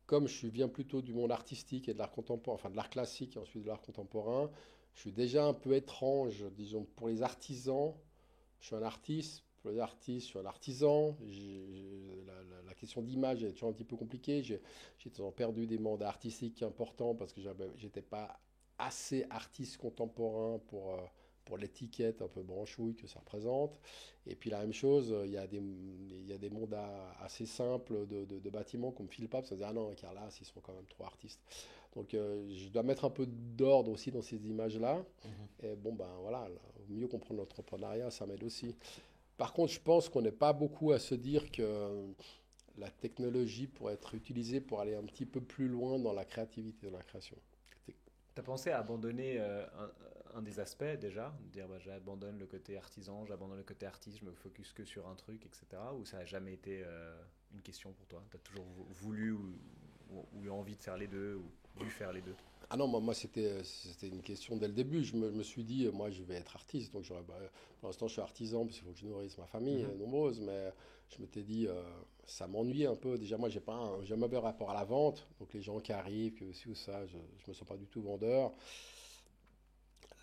comme je viens plutôt du monde artistique et de l'art contemporain, enfin de l'art classique et ensuite de l'art contemporain, je suis déjà un peu étrange, disons, pour les artisans. Je suis un artiste, sur les artistes, sur l'artisan. La question d'image est toujours un petit peu compliquée. J'ai perdu des mandats artistiques importants parce que j'étais pas assez artiste contemporain pour l'étiquette un peu branchouille que ça représente. Et puis la même chose, il y a des mandats assez simples de bâtiments qu'on me file pas, parce qu'on se dit ah non, car là, ils sont quand même trop artistes. Donc je dois mettre un peu d'ordre aussi dans ces images-là. Et bon, ben voilà, au mieux comprendre l'entrepreneuriat, ça m'aide aussi. Par contre, je pense qu'on n'est pas beaucoup à se dire que la technologie pourrait être utilisée pour aller un petit peu plus loin dans la créativité, dans la création. T'as pensé à abandonner un des aspects déjà, de dire bah, j'abandonne le côté artisan, j'abandonne le côté artiste, je me focus que sur un truc, etc. Ou ça n'a jamais été une question pour toi? T'as toujours voulu ou eu envie de faire les deux, ou dû faire les deux? Ah non, moi c'était une question dès le début. Je me suis dit, moi je vais être artiste, donc pour l'instant je suis artisan parce qu'il faut que je nourrisse ma famille nombreuse, mais je m'étais dit, ça m'ennuie un peu. Déjà, moi j'ai un mauvais rapport à la vente, donc les gens qui arrivent, que ci ou ça, je me sens pas du tout vendeur.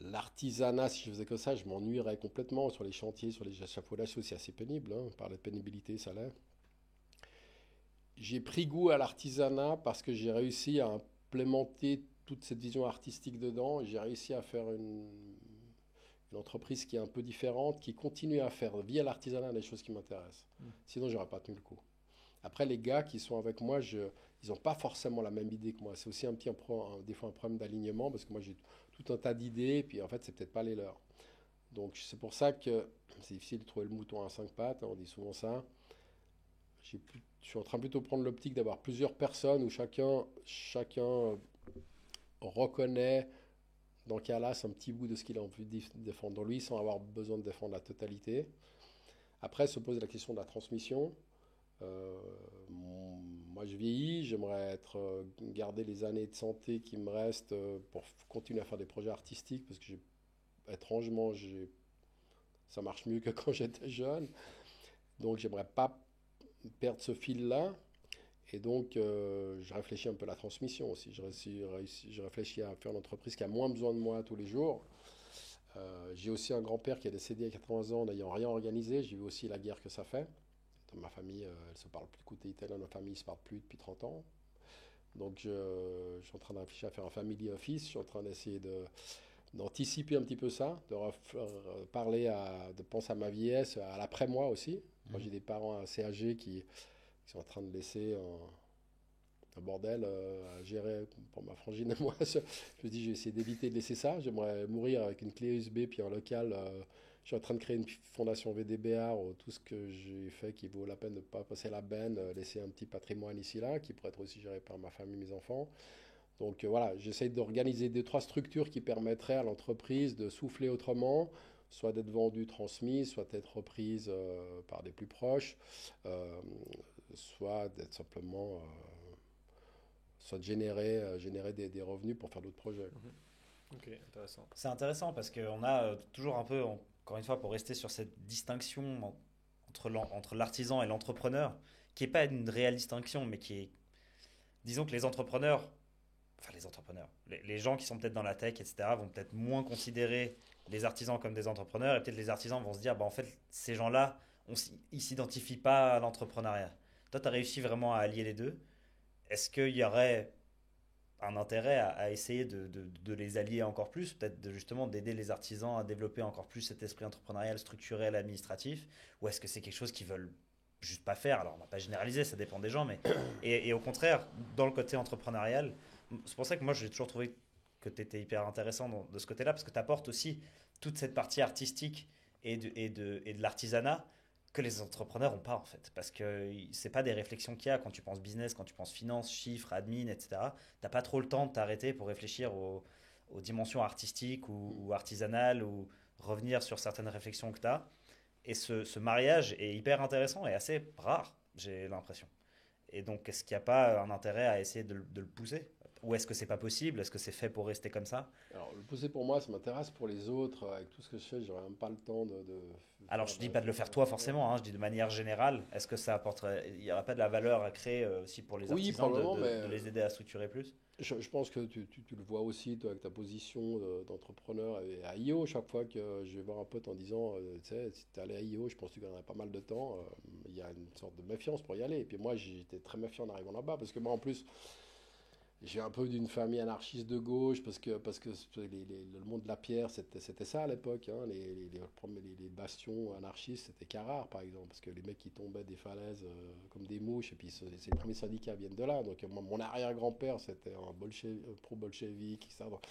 L'artisanat, si je faisais que ça, je m'ennuierais complètement sur les chantiers, sur les échafaudages, c'est aussi assez pénible, hein, par la pénibilité, ça l'est. J'ai pris goût à l'artisanat parce que j'ai réussi à implémenter toute cette vision artistique dedans. J'ai réussi à faire une entreprise qui est un peu différente, qui continue à faire via l'artisanat des choses qui m'intéressent. Sinon, j'aurais pas tenu le coup. Après, les gars qui sont avec moi, ils n'ont pas forcément la même idée que moi. C'est aussi des fois un problème d'alignement parce que moi, j'ai tout un tas d'idées et puis en fait, c'est peut-être pas les leurs. Donc, c'est pour ça que c'est difficile de trouver le mouton à cinq pattes, hein, on dit souvent ça. Je suis en train plutôt de prendre l'optique d'avoir plusieurs personnes où chacun reconnaît dans Calas un petit bout de ce qu'il a envie de défendre dans lui sans avoir besoin de défendre la totalité. Après se pose la question de la transmission. Moi je vieillis, j'aimerais garder les années de santé qui me restent pour continuer à faire des projets artistiques parce que étrangement ça marche mieux que quand j'étais jeune. Donc j'aimerais pas perdre ce fil-là. Et donc, je réfléchis un peu à la transmission aussi. Je réfléchis à faire une entreprise qui a moins besoin de moi tous les jours. J'ai aussi un grand-père qui est décédé à 80 ans n'ayant rien organisé. J'ai vu aussi la guerre que ça fait. Dans ma famille, elle se parle plus. Côté italien, ma famille ne se parle plus depuis 30 ans. Donc, je suis en train de réfléchir à faire un family office. Je suis en train d'essayer d'anticiper un petit peu ça, de penser à ma vieillesse, à l'après-moi aussi. Moi, j'ai des parents assez âgés qui sont en train de laisser un bordel à gérer pour ma frangine et moi. Je me dis, j'ai essayé d'éviter de laisser ça. J'aimerais mourir avec une clé USB puis un local. Je suis en train de créer une fondation VDBR où tout ce que j'ai fait qui vaut la peine de ne pas passer la benne, laisser un petit patrimoine ici là qui pourrait être aussi géré par ma famille, mes enfants. Donc voilà, j'essaye d'organiser 2-3 structures qui permettraient à l'entreprise de souffler autrement, soit d'être vendue, transmise, soit d'être reprise par des plus proches, soit d'être simplement, soit de générer des revenus pour faire d'autres projets. Ok, intéressant. C'est intéressant parce qu'on a toujours un peu, encore une fois, pour rester sur cette distinction entre l'artisan et l'entrepreneur, qui n'est pas une réelle distinction, mais qui est, disons que les entrepreneurs, les gens qui sont peut-être dans la tech, etc., vont peut-être moins considérer les artisans comme des entrepreneurs, et peut-être les artisans vont se dire, bah, en fait, ces gens-là, ils ne s'identifient pas à l'entrepreneuriat. Toi, tu as réussi vraiment à allier les deux. Est-ce qu'il y aurait un intérêt à essayer de les allier encore plus, peut-être justement d'aider les artisans à développer encore plus cet esprit entrepreneurial, structurel, administratif, ou est-ce que c'est quelque chose qu'ils veulent juste pas faire? Alors, on ne va pas généraliser, ça dépend des gens, mais et au contraire, dans le côté entrepreneurial, c'est pour ça que moi, j'ai toujours trouvé que tu étais hyper intéressant de ce côté-là, parce que tu apportes aussi toute cette partie artistique et de l'artisanat que les entrepreneurs n'ont pas en fait. Parce que ce n'est pas des réflexions qu'il y a quand tu penses business, quand tu penses finance, chiffres, admin, etc. Tu n'as pas trop le temps de t'arrêter pour réfléchir aux dimensions artistiques ou artisanales ou revenir sur certaines réflexions que tu as. Et ce mariage est hyper intéressant et assez rare, j'ai l'impression. Et donc, est-ce qu'il n'y a pas un intérêt à essayer de le pousser? Ou est-ce que c'est pas possible? Est-ce que c'est fait pour rester comme ça? Alors, le pousser pour moi, ça m'intéresse. Pour les autres, avec tout ce que je fais, j'aurais même pas le temps de Alors, je dis pas de le faire toi forcément, hein, je dis de manière générale. Est-ce que ça apporterait, il n'y aurait pas de la valeur à créer aussi pour les Oui, artisans probablement, mais de les aider à structurer plus? Je pense que tu le vois aussi, toi, avec ta position d'entrepreneur et à IO. Chaque fois que je vais voir un pote en disant, tu sais, si tu allé à IO, je pense que tu gagnerais pas mal de temps. Il y a une sorte de méfiance pour y aller. Et puis moi, j'étais très méfiant en arrivant là-bas parce que moi, en plus, j'ai un peu d'une famille anarchiste de gauche parce que le monde de la pierre, c'était ça à l'époque. Hein. Les bastions anarchistes, c'était Carrare, par exemple, parce que les mecs qui tombaient des falaises comme des mouches, et puis les premiers syndicats viennent de là. Donc moi, mon arrière-grand-père, c'était un pro-bolchevique, etc. Donc,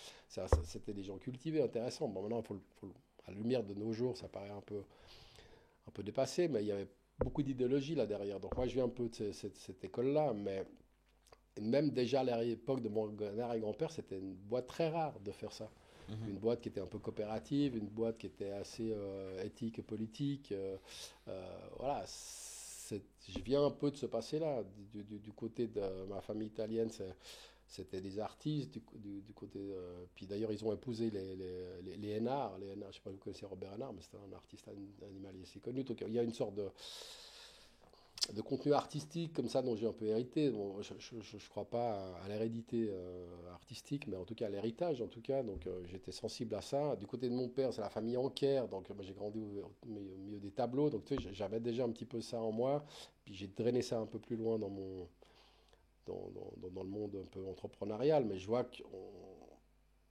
c'était des gens cultivés, intéressants. Bon, maintenant, à la lumière de nos jours, ça paraît un peu dépassé, mais il y avait beaucoup d'idéologie là derrière. Donc moi, je viens un peu de cette école-là, mais même déjà à l'époque de mon arrière-grand-père, c'était une boîte très rare de faire ça. Mhm. Une boîte qui était un peu coopérative, une boîte qui était assez éthique et politique. Voilà, je viens un peu de ce passé-là. Du côté de ma famille italienne, c'était des artistes. Du côté, puis d'ailleurs, ils ont épousé les Hénards. Les Hénards, je ne sais pas si vous connaissez Robert Hénard, mais c'était un artiste animalier assez connu. Donc il y a une sorte de contenu artistique comme ça dont j'ai un peu hérité. Bon, je ne crois pas à l'hérédité artistique, mais en tout cas à l'héritage en tout cas. Donc j'étais sensible à ça. Du côté de mon père, c'est la famille Anker, donc moi, j'ai grandi au milieu des tableaux. Donc tu sais, j'avais déjà un petit peu ça en moi. Puis j'ai drainé ça un peu plus loin dans le monde un peu entrepreneurial. Mais je vois que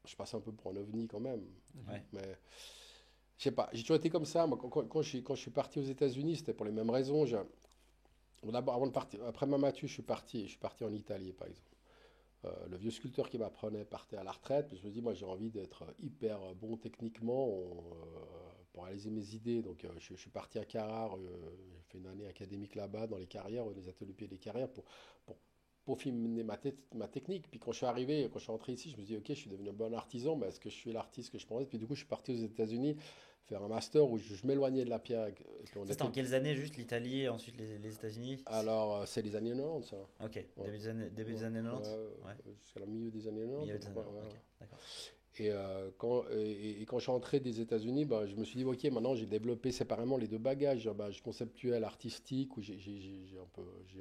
je passe un peu pour un ovni quand même. Ouais. Mais je sais pas, j'ai toujours été comme ça. Moi, quand je suis parti aux États-Unis, c'était pour les mêmes raisons. Bon, d'abord, avant de partir, après ma mature, je suis parti en Italie, par exemple. Le vieux sculpteur qui m'apprenait partait à la retraite, puis je me dis, moi, j'ai envie d'être hyper bon techniquement pour réaliser mes idées. Donc, je suis parti à Carrare, j'ai fait une année académique là-bas, dans les carrières, les ateliers pieds des carrières, pour peaufiner ma technique. Puis quand je suis arrivé, quand je suis rentré ici, je me suis dit, ok, je suis devenu un bon artisan, mais est-ce que je suis l'artiste que je pensais? Puis du coup, je suis parti aux États-Unis faire un master où je m'éloignais de la pierre. Et puis C'était en quelles années juste l'Italie et ensuite les États-Unis? Alors, c'est les années 90, ça. Ok, Ouais. début des années 90? Ouais, Jusqu'à la milieu des années 90. milieu À des peu années près, ouais. 90. Ok, d'accord. Et quand je suis rentré des États-Unis, bah, je me suis dit, ok, maintenant j'ai développé séparément les deux bagages, bagage conceptuel, artistique, où j'ai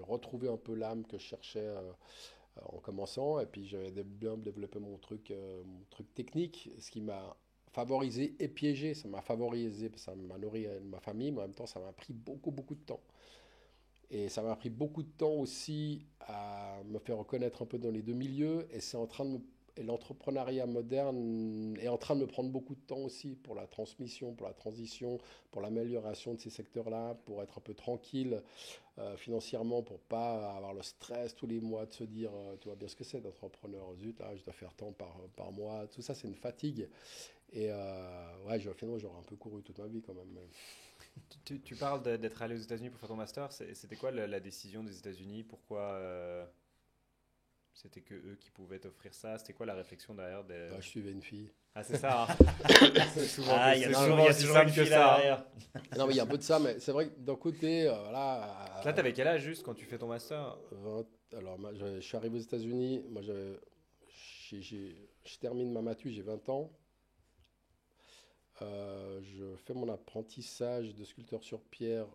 retrouvé un peu l'âme que je cherchais en commençant, et puis j'avais bien développé mon truc technique, ce qui m'a favorisé et piégé. Ça m'a favorisé, ça m'a nourri ma famille, mais en même temps, ça m'a pris beaucoup, beaucoup de temps. Et ça m'a pris beaucoup de temps aussi à me faire reconnaître un peu dans les deux milieux. Et et l'entrepreneuriat moderne est en train de me prendre beaucoup de temps aussi pour la transmission, pour la transition, pour l'amélioration de ces secteurs-là, pour être un peu tranquille financièrement, pour pas avoir le stress tous les mois de se dire, tu vois bien ce que c'est d'être entrepreneur, zut, là, je dois faire tant par mois. Tout ça, c'est une fatigue. Et ouais, finalement, j'aurais un peu couru toute ma vie quand même. Tu parles d'être allé aux États-Unis pour faire ton master. C'était quoi la décision des États-Unis? Pourquoi c'était que eux qui pouvaient t'offrir ça? C'était quoi la réflexion derrière Bah, je suivais une fille. Ah, c'est ça. Hein. C'est souvent, Ah, il y a c'est toujours, souvent il y a aussi toujours simple une que fille là ça. Hein. derrière. Non, mais il y a un peu de ça, mais c'est vrai que d'un côté, voilà. Là, t'avais quel âge juste quand tu fais ton master? 20 alors, je suis arrivé aux États-Unis. Moi, je termine ma matu, j'ai 20 ans. Je fais mon apprentissage de sculpteur sur pierre,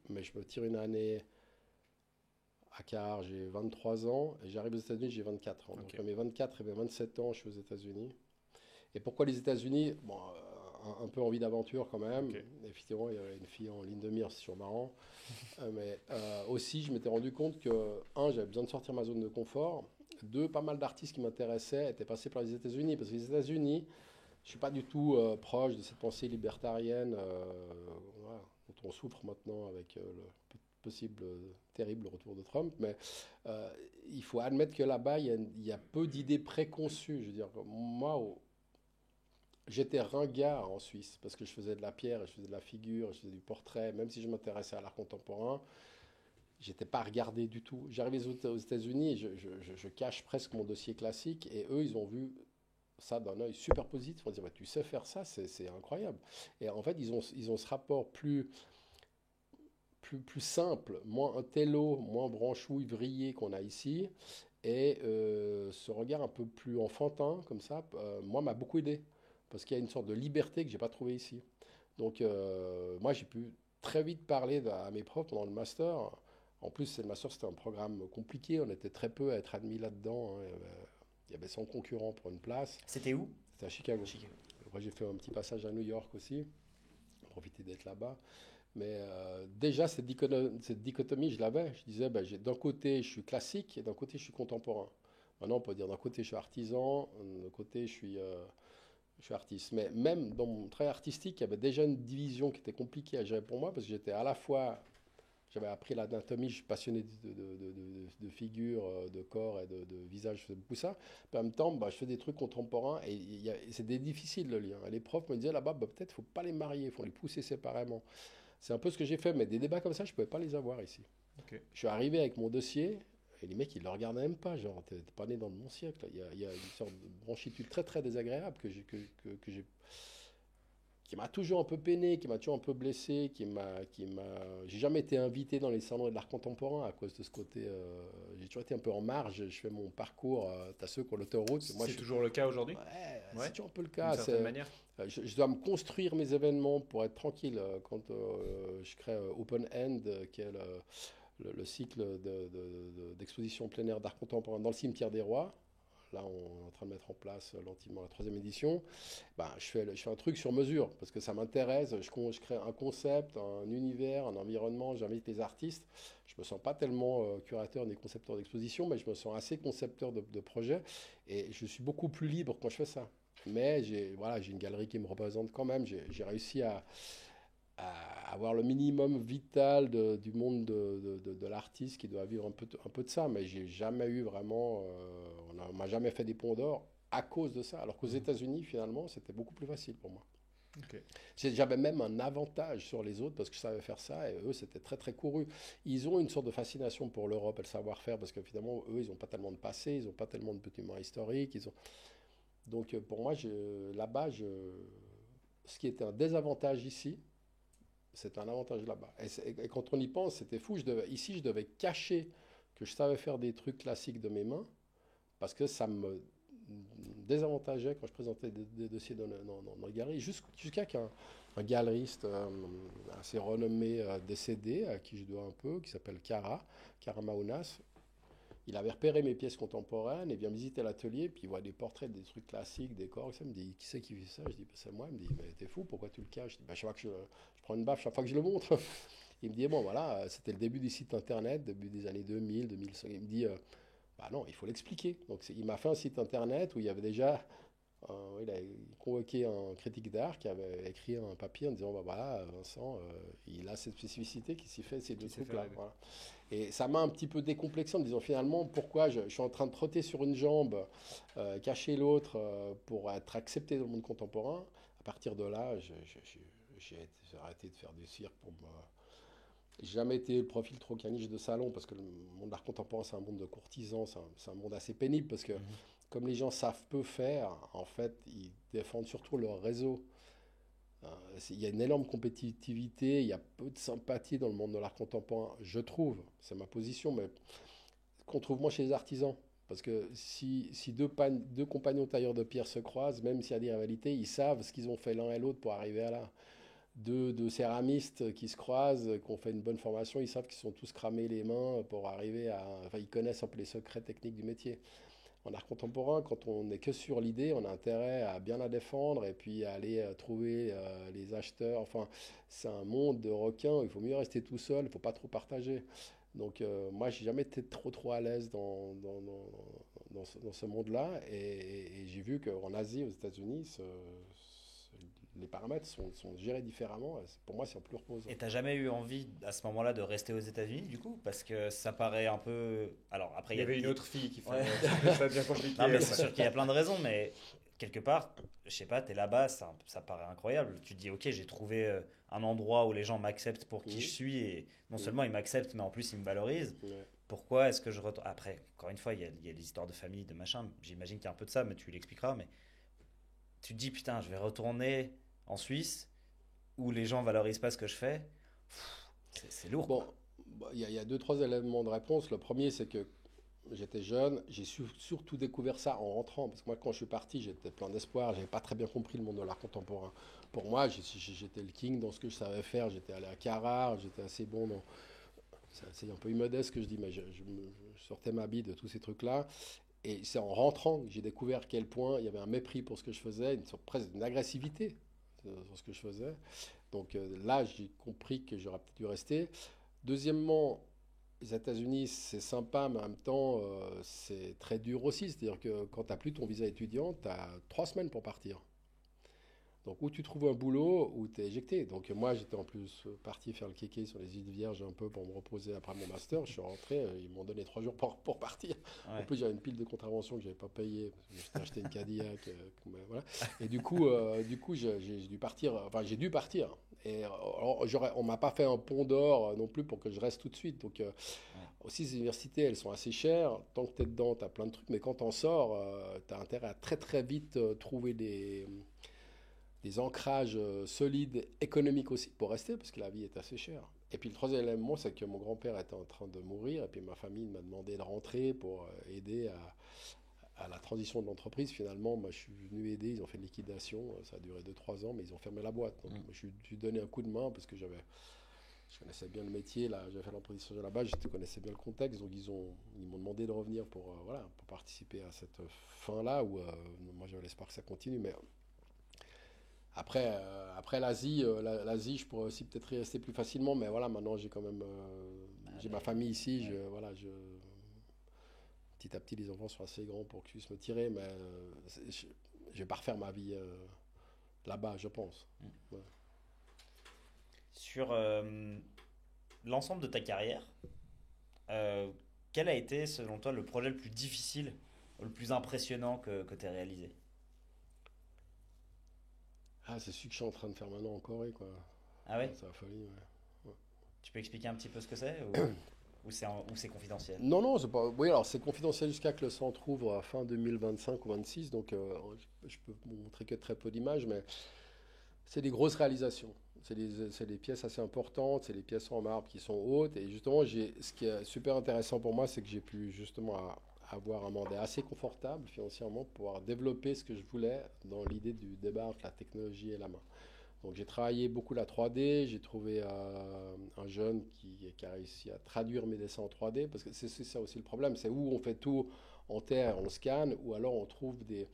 mais je me tire une année à Carrare, j'ai 23 ans. Et j'arrive aux États-Unis, j'ai 24 ans. Ok. Donc, à mes 24 et mes 27 ans, je suis aux États-Unis. Et pourquoi les États-Unis? Bon, un peu envie d'aventure quand même. Ok. Effectivement, il y avait une fille en ligne de mire, c'est toujours marrant. Mais aussi, je m'étais rendu compte que, un, j'avais besoin de sortir ma zone de confort. Deux, pas mal d'artistes qui m'intéressaient étaient passés par les États-Unis. Parce que les États-Unis, je ne suis pas du tout proche de cette pensée libertarienne voilà, dont on souffre maintenant avec possible terrible retour de Trump. Mais il faut admettre que là-bas, il y a peu d'idées préconçues. Je veux dire, moi, j'étais ringard en Suisse parce que je faisais de la pierre, je faisais de la figure, je faisais du portrait. Même si je m'intéressais à l'art contemporain, j'étais pas regardé du tout. J'arrivais aux États-Unis et je cache presque mon dossier classique et eux, ils ont vu ça d'un œil super positif. Ils vont dire, bah, tu sais faire ça, c'est incroyable. Et en fait, ils ont ce rapport plus simple, moins intello, moins branchouille, vrillé qu'on a ici. Et ce regard un peu plus enfantin, comme ça, moi, m'a beaucoup aidé. Parce qu'il y a une sorte de liberté que j'ai pas trouvée ici. Donc, moi, j'ai pu très vite parler à mes profs pendant le master. En plus, le master, c'était un programme compliqué. On était très peu à être admis là-dedans. Hein. Il y avait 100 concurrents pour une place. C'était où? C'était à Chicago. Chicago. Après, j'ai fait un petit passage à New York aussi. J'ai profité d'être là-bas. Mais déjà, cette dichotomie, je l'avais. Je disais, ben, d'un côté, je suis classique et d'un côté, je suis contemporain. Maintenant, on peut dire d'un côté, je suis artisan, d'un côté, je suis artiste. Mais même dans mon travail artistique, il y avait déjà une division qui était compliquée à gérer pour moi parce que j'étais à la fois, j'avais appris l'anatomie, je suis passionné de figures, de corps et de visage, je fais beaucoup ça. Puis en même temps, bah, je fais des trucs contemporains et c'était difficile le lien. Et les profs me disaient là-bas, bah, peut-être il ne faut pas les marier, il faut les pousser séparément. C'est un peu ce que j'ai fait, mais des débats comme ça, je ne pouvais pas les avoir ici. Ok. Je suis arrivé avec mon dossier. Et les mecs, ils ne le regardaient même pas, genre, t'es pas né dans mon siècle. Il y a une sorte de branchitude très très désagréable qui m'a toujours un peu peiné, qui m'a toujours un peu blessé, J'ai jamais été invité dans les salons de l'art contemporain à cause de ce côté. J'ai toujours été un peu en marge. Je fais mon parcours. T'as ceux qui ont l'autoroute. C'est toujours le cas aujourd'hui? Ouais, Ouais. c'est toujours un peu le D'une cas. certaine manière. Je dois me construire mes événements pour être tranquille quand je crée Open End, qui est le cycle d'exposition plein air d'art contemporain dans le cimetière des Rois. Là, on est en train de mettre en place lentement la 3e édition. Ben, je fais un truc sur mesure parce que ça m'intéresse. Je crée un concept, un univers, un environnement. J'invite les artistes. Je me sens pas tellement curateur ni concepteur d'exposition, mais je me sens assez concepteur de projet. Et je suis beaucoup plus libre quand je fais ça. Mais j'ai une galerie qui me représente quand même. J'ai réussi à avoir le minimum vital du monde de l'artiste qui doit vivre un peu de ça. Mais j'ai jamais eu vraiment, on m'a jamais fait des ponts d'or à cause de ça. Alors qu'aux États-Unis, finalement, c'était beaucoup plus facile pour moi. Ok. J'avais même un avantage sur les autres parce que je savais faire ça et eux, c'était très très couru. Ils ont une sorte de fascination pour l'Europe et le savoir-faire parce que finalement, eux, ils n'ont pas tellement de passé, ils n'ont pas tellement de bâtiments historiques. Donc pour moi, là-bas, ce qui était un désavantage ici, c'est un avantage là-bas. Et quand on y pense, c'était fou. Ici, je devais cacher que je savais faire des trucs classiques de mes mains parce que ça me désavantageait quand je présentais des dossiers dans les galeries. Jusqu'à qu'un galeriste assez renommé décédé, à qui je dois un peu, qui s'appelle Kara Maunas, il avait repéré mes pièces contemporaines et vient visiter l'atelier, puis il voit des portraits, des trucs classiques, des corps, ça me dit, qui c'est qui fait ça? Je dis, bah, c'est moi. Il me dit, mais t'es fou, pourquoi tu le caches? Je dis, bah, chaque fois que je prends une baffe, chaque fois que je le montre. Il me dit, bon voilà, c'était le début des sites internet, début des années 2000, 2005. Il me dit, bah non, il faut l'expliquer. Donc il m'a fait un site internet où il y avait déjà, il a convoqué un critique d'art qui avait écrit un papier en disant, bah voilà, Vincent, il a cette spécificité qui s'y fait ces deux trucs-là. Voilà. Et ça m'a un petit peu décomplexé en me disant finalement pourquoi je suis en train de trotter sur une jambe, cacher l'autre pour être accepté dans le monde contemporain. À partir de là, j'ai arrêté de faire du cirque pour moi. J'ai jamais été le profil trop caniche de salon parce que le monde de l'art contemporain c'est un monde de courtisans, c'est un monde assez pénible parce que comme les gens savent peu faire, en fait ils défendent surtout leur réseau. Il y a une énorme compétitivité, il y a peu de sympathie dans le monde de l'art contemporain, je trouve, c'est ma position, mais qu'on trouve moins chez les artisans. Parce que si deux compagnons tailleurs de pierre se croisent, même s'il y a des rivalités, ils savent ce qu'ils ont fait l'un et l'autre pour arriver à là. Deux céramistes qui se croisent, qui ont fait une bonne formation, ils savent qu'ils sont tous cramés les mains pour arriver à... Enfin, ils connaissent un peu les secrets techniques du métier. En art contemporain, quand on n'est que sur l'idée, on a intérêt à bien la défendre et puis à aller trouver les acheteurs. Enfin, c'est un monde de requins, il faut mieux rester tout seul, il ne faut pas trop partager. Donc moi, j'ai jamais été trop à l'aise dans ce monde-là et j'ai vu qu'en Asie, aux États-Unis, les paramètres sont gérés différemment. Pour moi, c'est un plus reposant. Et t'as jamais eu envie à ce moment-là de rester aux États-Unis du coup? Parce que ça paraît un peu. Alors après, Il y avait une autre fille qui fait Ouais. ça devient compliqué. Non, mais c'est sûr qu'il y a plein de raisons, mais quelque part, je sais pas, t'es là-bas, ça paraît incroyable. Tu te dis, ok, j'ai trouvé un endroit où les gens m'acceptent pour qui je suis et non seulement ils m'acceptent, mais en plus ils me valorisent. Pourquoi est-ce que je retourne. Après, encore une fois, il y a des histoires de famille, de machin. J'imagine qu'il y a un peu de ça, mais tu l'expliqueras. Mais tu te dis, putain, je vais retourner en Suisse où les gens valorisent pas ce que je fais. C'est lourd. Bon, il y a deux, trois éléments de réponse. Le premier, c'est que j'étais jeune, j'ai surtout découvert ça en rentrant. Parce que moi, quand je suis parti, j'étais plein d'espoir. J'avais pas très bien compris le monde de l'art contemporain. Pour moi, j'étais le king dans ce que je savais faire. J'étais allé à Carrare, j'étais assez bon dans. C'est un peu immodeste ce que je dis, mais je sortais ma bille de tous ces trucs-là. Et c'est en rentrant que j'ai découvert à quel point il y avait un mépris pour ce que je faisais, presque une agressivité sur ce que je faisais. Donc là, j'ai compris que j'aurais peut-être dû rester. Deuxièmement, les États-Unis, c'est sympa, mais en même temps, c'est très dur aussi. C'est-à-dire que quand tu n'as plus ton visa étudiant, tu as 3 semaines pour partir. Donc, ou tu trouves un boulot, ou tu es éjecté. Donc, moi, j'étais en plus parti faire le kéké sur les îles Vierges un peu pour me reposer après mon master. Je suis rentré, ils m'ont donné 3 jours pour partir. En Ouais. plus, j'avais une pile de contraventions que je n'avais pas payée, parce que j'étais acheté une Cadillac. Voilà. Et du coup j'ai dû partir. Enfin, j'ai dû partir. Et alors, on m'a pas fait un pont d'or non plus pour que je reste tout de suite. Donc, Ouais. aussi, les universités, elles sont assez chères. Tant que tu es dedans, tu as plein de trucs. Mais quand tu en sors, tu as intérêt à très très vite trouver des ancrages solides, économiques aussi, pour rester, parce que la vie est assez chère. Et puis le troisième élément, c'est que mon grand-père était en train de mourir, et puis ma famille m'a demandé de rentrer pour aider à la transition de l'entreprise. Finalement, moi, je suis venu aider, ils ont fait une liquidation, ça a duré 2 3 ans, mais ils ont fermé la boîte. Donc moi, je suis donné un coup de main, parce que je connaissais bien le métier, là, j'avais fait l'entrepreneuriat là-bas, je connaissais bien le contexte, donc ils m'ont demandé de revenir voilà, pour participer à cette fin-là, où moi j'avais l'espoir que ça continue, mais après l'Asie, l'Asie, je pourrais aussi peut-être y rester plus facilement, mais voilà, maintenant j'ai quand même, j'ai ma famille ici, Ouais. voilà, petit à petit les enfants sont assez grands pour que je puisse me tirer, mais je vais pas refaire ma vie là-bas, je pense. Ouais. Sur l'ensemble de ta carrière, euh, quel a été, selon toi, le projet le plus difficile, le plus impressionnant que tu as réalisé? Ah, c'est celui que je suis en train de faire maintenant en Corée, quoi. Ah Ah, ouais? c'est la folie, ouais. Ouais. Tu peux expliquer un petit peu ce que c'est ou c'est confidentiel? Non, non, c'est pas. Oui, alors c'est confidentiel jusqu'à que le centre ouvre à fin 2025 ou 26, donc je peux vous montrer que très peu d'images, mais c'est des grosses réalisations. C'est des pièces assez importantes, c'est des pièces en marbre qui sont hautes, et justement, ce qui est super intéressant pour moi, c'est que j'ai pu justement avoir un mandat assez confortable financièrement pour pouvoir développer ce que je voulais dans l'idée du débat entre la technologie et la main. Donc j'ai travaillé beaucoup la 3D, j'ai trouvé un jeune qui a réussi à traduire mes dessins en 3D, parce que c'est ça aussi le problème, c'est où on fait tout en terre, on scanne, ou alors on trouve des...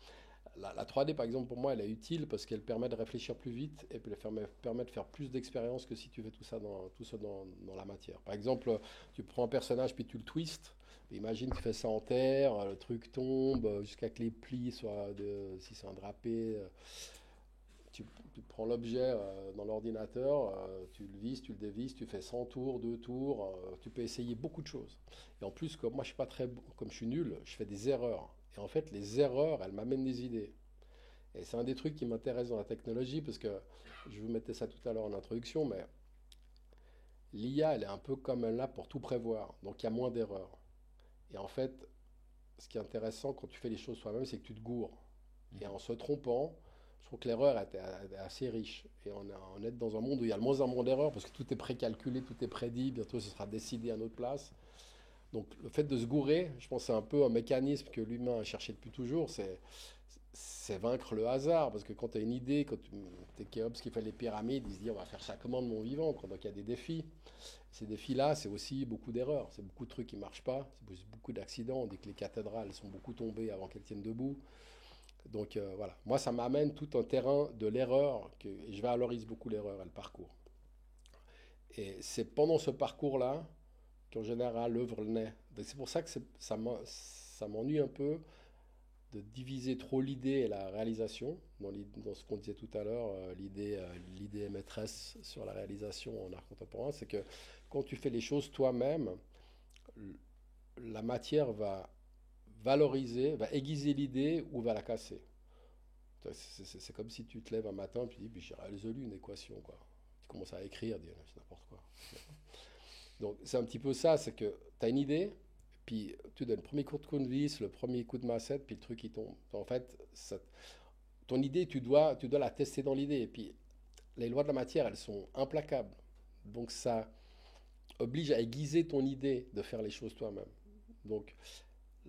La 3D par exemple pour moi elle est utile parce qu'elle permet de réfléchir plus vite et puis elle permet de faire plus d'expérience que si tu fais tout ça dans la matière. Par exemple, tu prends un personnage puis tu le twistes, imagine tu fais ça en terre, le truc tombe jusqu'à que les plis soient si c'est un drapé, tu prends l'objet dans l'ordinateur, tu le vises, tu le dévises, tu fais 100 tours, 2 tours, tu peux essayer beaucoup de choses. Et en plus, comme moi je suis pas très bon, comme je suis nul, je fais des erreurs. Et en fait, les erreurs, elles m'amènent des idées. Et c'est un des trucs qui m'intéresse dans la technologie, parce que je vous mettais ça tout à l'heure en introduction, mais l'IA, elle est un peu comme un lab pour tout prévoir. Donc il y a moins d'erreurs. Et en fait, ce qui est intéressant quand tu fais les choses toi-même, c'est que tu te gourres. Et en se trompant, je trouve que l'erreur est assez riche. Et on est dans un monde où il y a de moins en moins d'erreurs parce que tout est précalculé, tout est prédit, bientôt ce sera décidé à notre place. Donc le fait de se gourer, je pense que c'est un peu un mécanisme que l'humain a cherché depuis toujours, c'est vaincre le hasard. Parce que quand tu as une idée, quand tu es Khéops qui fait les pyramides, il se dit on va faire ça comment de mon vivant. Donc il y a des défis. Ces défis-là, c'est aussi beaucoup d'erreurs. C'est beaucoup de trucs qui ne marchent pas, c'est beaucoup d'accidents. On dit que les cathédrales sont beaucoup tombées avant qu'elles tiennent debout. Donc voilà, moi ça m'amène tout un terrain de l'erreur, et je valorise beaucoup l'erreur et le parcours. Et c'est pendant ce parcours-là qu'en général l'œuvre naît. Donc c'est pour ça que ça m'ennuie un peu de diviser trop l'idée et la réalisation. Dans ce qu'on disait tout à l'heure, l'idée est maîtresse sur la réalisation en art contemporain, c'est que quand tu fais les choses toi-même, la matière va valoriser, va aiguiser l'idée ou va la casser. C'est comme si tu te lèves un matin et tu dis, j'ai résolu une équation, quoi. Tu commences à écrire, dire n'importe quoi. Donc c'est un petit peu ça, c'est que tu as une idée, puis tu donnes le premier coup de tournevis, le premier coup de massette, puis le truc il tombe. En fait, ton idée, tu dois la tester dans l'idée. Et puis les lois de la matière, elles sont implacables. Donc ça oblige à aiguiser ton idée de faire les choses toi-même. Donc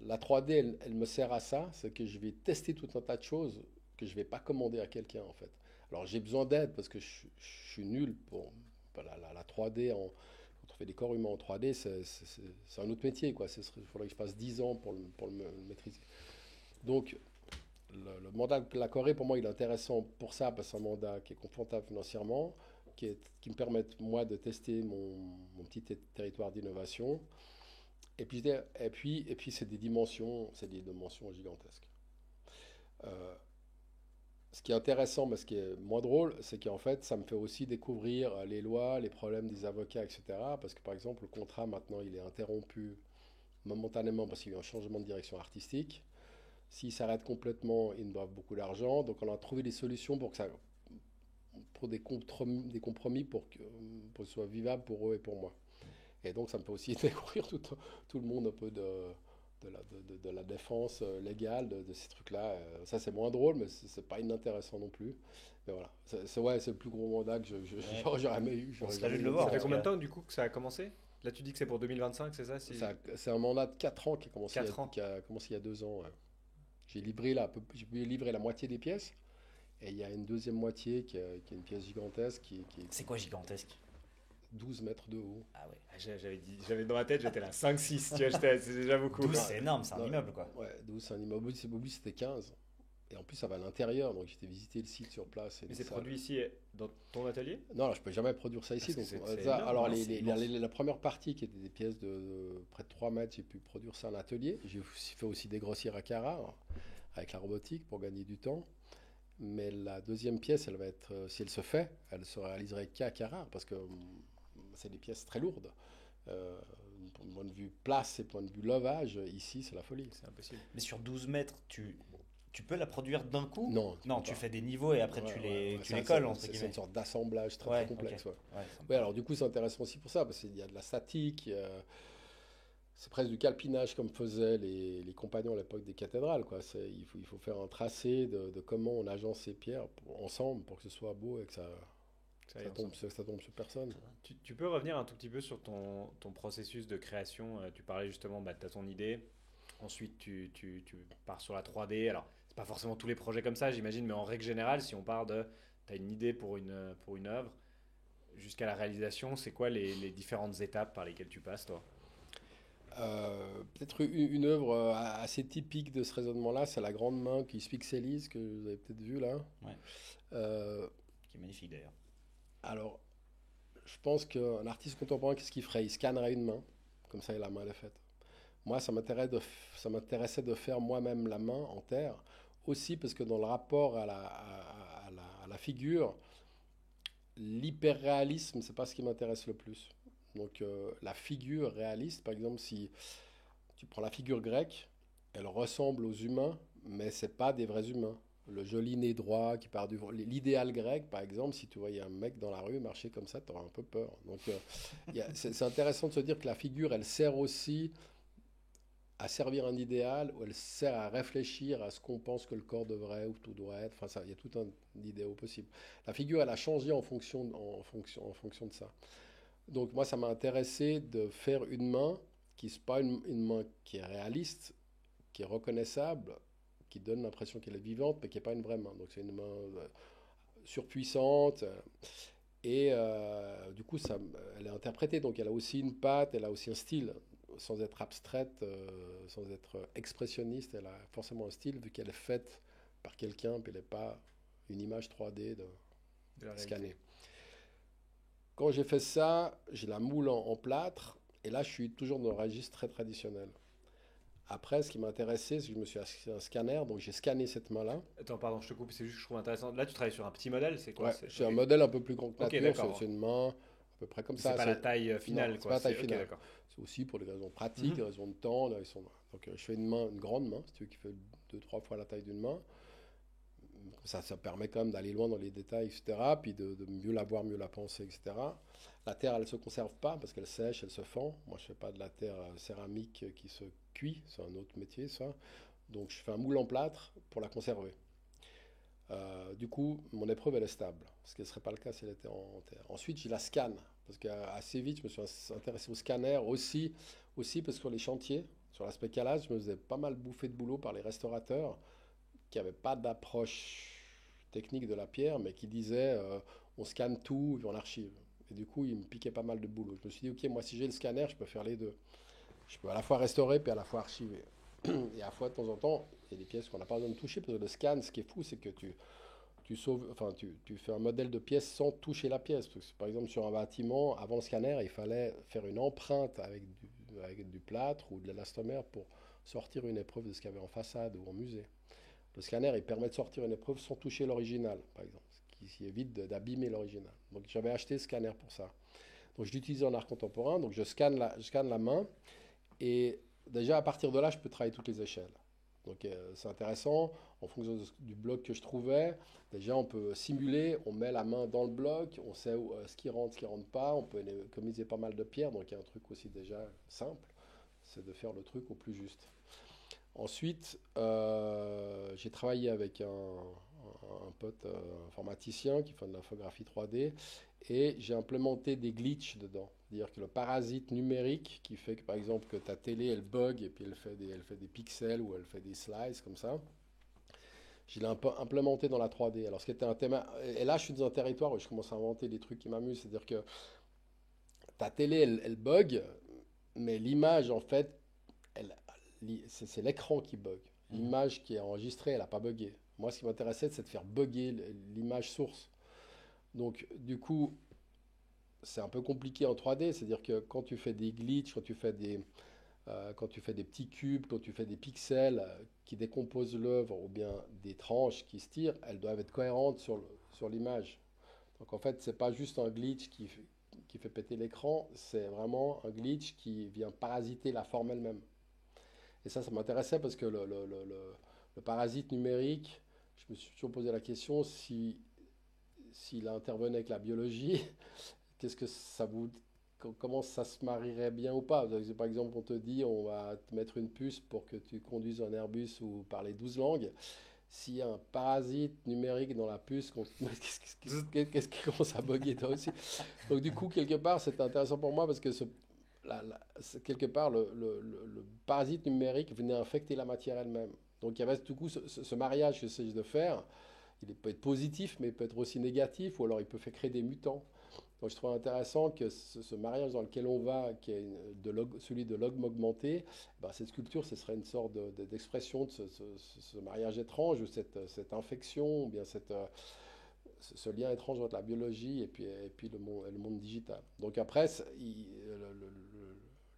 la 3D, elle me sert à ça, c'est que je vais tester tout un tas de choses que je ne vais pas commander à quelqu'un en fait. Alors j'ai besoin d'aide parce que je suis nul pour la 3D quand on fait des corps humains en 3D, c'est un autre métier, quoi. Il faudrait que je passe 10 ans pour le maîtriser. Donc, le mandat de la Corée, pour moi, il est intéressant pour ça, parce que c'est un mandat qui est confortable financièrement, qui me permet, moi, de tester mon petit territoire d'innovation. Et puis c'est des dimensions gigantesques. Euh, Ce qui est intéressant, mais ce qui est moins drôle, c'est qu'en fait, ça me fait aussi découvrir les lois, les problèmes des avocats, etc. Parce que par exemple, le contrat maintenant, il est interrompu momentanément parce qu'il y a eu un changement de direction artistique. S'il s'arrête complètement, ils me doivent beaucoup d'argent. Donc on a trouvé des solutions pour des compromis pour que ce soit vivable pour eux et pour moi. Et donc ça me fait aussi découvrir tout le monde un peu de la défense légale de ces trucs-là. Ça, c'est moins drôle, mais c'est pas inintéressant non plus. Mais voilà, c'est le plus gros mandat que j'aurais jamais eu. On se réjouit de le voir. Ça fait en tout combien de cas. temps du coup que ça a commencé? Là, tu dis que c'est pour 2025, c'est ça? C'est un mandat de 4 ans qui a commencé, 4 ans. qui a commencé il y a 2 ans. Ouais. J'ai pu livrer la moitié des pièces. Et il y a une deuxième moitié qui est une pièce gigantesque qui est C'est quoi gigantesque? 12 mètres de haut. Ah ouais. J'avais dans ma tête, j'étais là 5-6, tu vois, c'est déjà beaucoup. 12, c'est énorme, c'est un Non, immeuble quoi. Ouais, 12, c'est un immeuble. Mobilier, c'était 15. Et en plus, ça va à l'intérieur. Donc, j'étais visiter le site sur place. Mais c'est produit ici dans ton atelier? Non, je ne peux jamais produire ça ici. Parce que Donc, c'est énorme, alors, non, c'est immense. la première partie, qui était des pièces de près de 3 mètres, j'ai pu produire ça en atelier. Fait aussi dégrossir à Carrare avec la robotique pour gagner du temps. Mais la deuxième pièce, elle va être, si elle se fait, elle se réaliserait qu'à Carrare parce que c'est des pièces très lourdes. Point de vue place et point de vue levage, ici, c'est la folie. C'est impossible. Mais sur 12 mètres, tu peux la produire d'un coup? Non, Non, peux tu pas. fais des niveaux et après Ouais, tu c'est les colles, un- entre c'est guillemets. une sorte d'assemblage très, Ouais, très complexe. ok. Ouais. Ouais, ça me Ouais, alors du coup, c'est intéressant aussi pour ça, parce qu'il y a de la statique, c'est presque du calpinage comme faisaient les compagnons à l'époque des cathédrales, quoi. Il faut faire un tracé de comment on agence ces pierres ensemble pour que ce soit beau et que ça tombe sur personne. Tu peux revenir un tout petit peu sur ton processus de création. Tu parlais justement, tu as ton idée. Ensuite, tu pars sur la 3D. Alors, c'est pas forcément tous les projets comme ça, j'imagine, mais en règle générale, si on part de, tu as une idée pour une œuvre, jusqu'à la réalisation, c'est quoi les différentes étapes par lesquelles tu passes, toi? Peut-être une œuvre assez typique de ce raisonnement-là, c'est la grande main qui se pixelise, que vous avez peut-être vu là. Ouais. Euh, Qui est magnifique d'ailleurs. alors, je pense qu'un artiste contemporain, qu'est-ce qu'il ferait? Il scannerait une main, comme ça, et la main, elle est faite. Moi, ça m'intéressait de faire moi-même la main en terre, aussi parce que dans le rapport à la figure, l'hyperréalisme, c'est pas ce qui m'intéresse le plus. Donc, la figure réaliste, par exemple, si tu prends la figure grecque, elle ressemble aux humains, mais c'est pas des vrais humains. Le joli nez droit qui part du... L'idéal grec, par exemple, si tu voyais un mec dans la rue marcher comme ça, tu aurais un peu peur. Donc, c'est intéressant de se dire que la figure, elle sert aussi à servir un idéal, ou elle sert à réfléchir à ce qu'on pense que le corps devrait ou tout doit être. Enfin, ça, il y a tout un idéal possible. La figure, elle a changé en fonction de ça. Donc moi, ça m'a intéressé de faire une main qui n'est pas une main qui est réaliste, qui est reconnaissable, qui donne l'impression qu'elle est vivante, mais qui n'est pas une vraie main. Donc c'est une main surpuissante. Du coup, elle est interprétée. Donc elle a aussi une patte, elle a aussi un style. Sans être abstraite, sans être expressionniste, elle a forcément un style, vu qu'elle est faite par quelqu'un, puis elle n'est pas une image 3D De la réalité. scannée. Quand j'ai fait ça, j'ai la moule en plâtre, et là, je suis toujours dans le registre très traditionnel. Après, ce qui m'a intéressé, c'est que je me suis acheté un scanner, donc j'ai scanné cette main-là. Attends, pardon, je te coupe, c'est juste que je trouve intéressant. Là, tu travailles sur un petit modèle, c'est quoi? Ouais, C'est j'ai un ok. modèle un peu plus grand que Ok, nature, d'accord. c'est une main à peu près comme C'est ça. pas la taille finale, Non, c'est quoi. pas la taille Ok, finale. d'accord. C'est aussi pour des raisons pratiques, des raisons de temps. Là, donc je fais une grande main, si tu veux, qui fait 2-3 fois la taille d'une main. Ça permet quand même d'aller loin dans les détails, etc. Puis de mieux la voir, mieux la penser, etc. La terre, elle ne se conserve pas parce qu'elle sèche, elle se fend. Moi, je ne fais pas de la terre céramique qui se cuit, c'est un autre métier, ça. Donc, je fais un moule en plâtre pour la conserver. Du coup, mon épreuve, elle est stable, ce qui ne serait pas le cas si elle était en terre. Ensuite, je la scanne, parce qu'assez vite, je me suis intéressé au scanner aussi parce que sur les chantiers, sur l'aspect calage, je me faisais pas mal bouffer de boulot par les restaurateurs qui n'avaient pas d'approche technique de la pierre, mais qui disaient on scanne tout et on archive. Et du coup, il me piquait pas mal de boulot. Je me suis dit, ok, moi, si j'ai le scanner, je peux faire les deux. Je peux à la fois restaurer, puis à la fois archiver. Et à la fois, de temps en temps, il y a des pièces qu'on n'a pas besoin de toucher, parce que le scan, ce qui est fou, c'est que tu sauves, enfin, tu fais un modèle de pièce sans toucher la pièce. Parce que, par exemple, sur un bâtiment, avant le scanner, il fallait faire une empreinte avec du plâtre ou de l'élastomère pour sortir une épreuve de ce qu'il y avait en façade ou en musée. Le scanner, il permet de sortir une épreuve sans toucher l'original, par exemple, ce qui évite d'abîmer l'original. Donc j'avais acheté ce scanner pour ça. Donc je l'utilise en art contemporain, donc je scanne la main, et déjà à partir de là, je peux travailler toutes les échelles. Donc c'est intéressant, en fonction du bloc que je trouvais, déjà on peut simuler, on met la main dans le bloc, on sait ce qui rentre, ce qui rentre pas, on peut économiser pas mal de pierres, donc il y a un truc aussi déjà simple, c'est de faire le truc au plus juste. Ensuite, j'ai travaillé avec un pote informaticien qui fait de l'infographie 3D et j'ai implémenté des glitches dedans. C'est-à-dire que le parasite numérique qui fait que par exemple que ta télé elle bug et puis elle fait des pixels ou elle fait des slices comme ça, je l'ai un peu implémenté dans la 3D. Alors ce qui était un thème, et là je suis dans un territoire où je commence à inventer des trucs qui m'amusent, c'est-à-dire que ta télé elle bug, mais l'image en fait elle, c'est l'écran qui bug. L'image qui est enregistrée, elle n'a pas bugué. Moi, ce qui m'intéressait, c'est de faire bugger l'image source. Donc, du coup, c'est un peu compliqué en 3D. C'est-à-dire que quand tu fais des glitches, quand tu fais des petits cubes, quand tu fais des pixels qui décomposent l'œuvre ou bien des tranches qui se tirent, elles doivent être cohérentes sur l'image. Donc, en fait, c'est pas juste un glitch qui fait péter l'écran, c'est vraiment un glitch qui vient parasiter la forme elle-même. Et ça m'intéressait parce que le parasite numérique, je me suis toujours posé la question s'il intervenait avec la biologie, qu'est-ce que ça vous, comment ça se marierait bien ou pas. Par exemple, on te dit on va te mettre une puce pour que tu conduises un Airbus ou parler 12 langues. S'il y a un parasite numérique dans la puce, qu'est-ce qui commence à bugger toi aussi? Donc du coup, quelque part, c'est intéressant pour moi parce que quelque part, le parasite numérique venait infecter la matière elle-même. Donc il y avait du coup ce mariage que j'essaie de faire. Il peut être positif, mais il peut être aussi négatif, ou alors il peut faire créer des mutants. Donc je trouve intéressant que ce mariage dans lequel on va, qui est celui de l'ogme augmenté, ben, cette sculpture, ce serait une sorte d'expression de ce mariage étrange, ou cette infection, ou bien ce lien étrange entre la biologie et puis le monde digital. Donc après,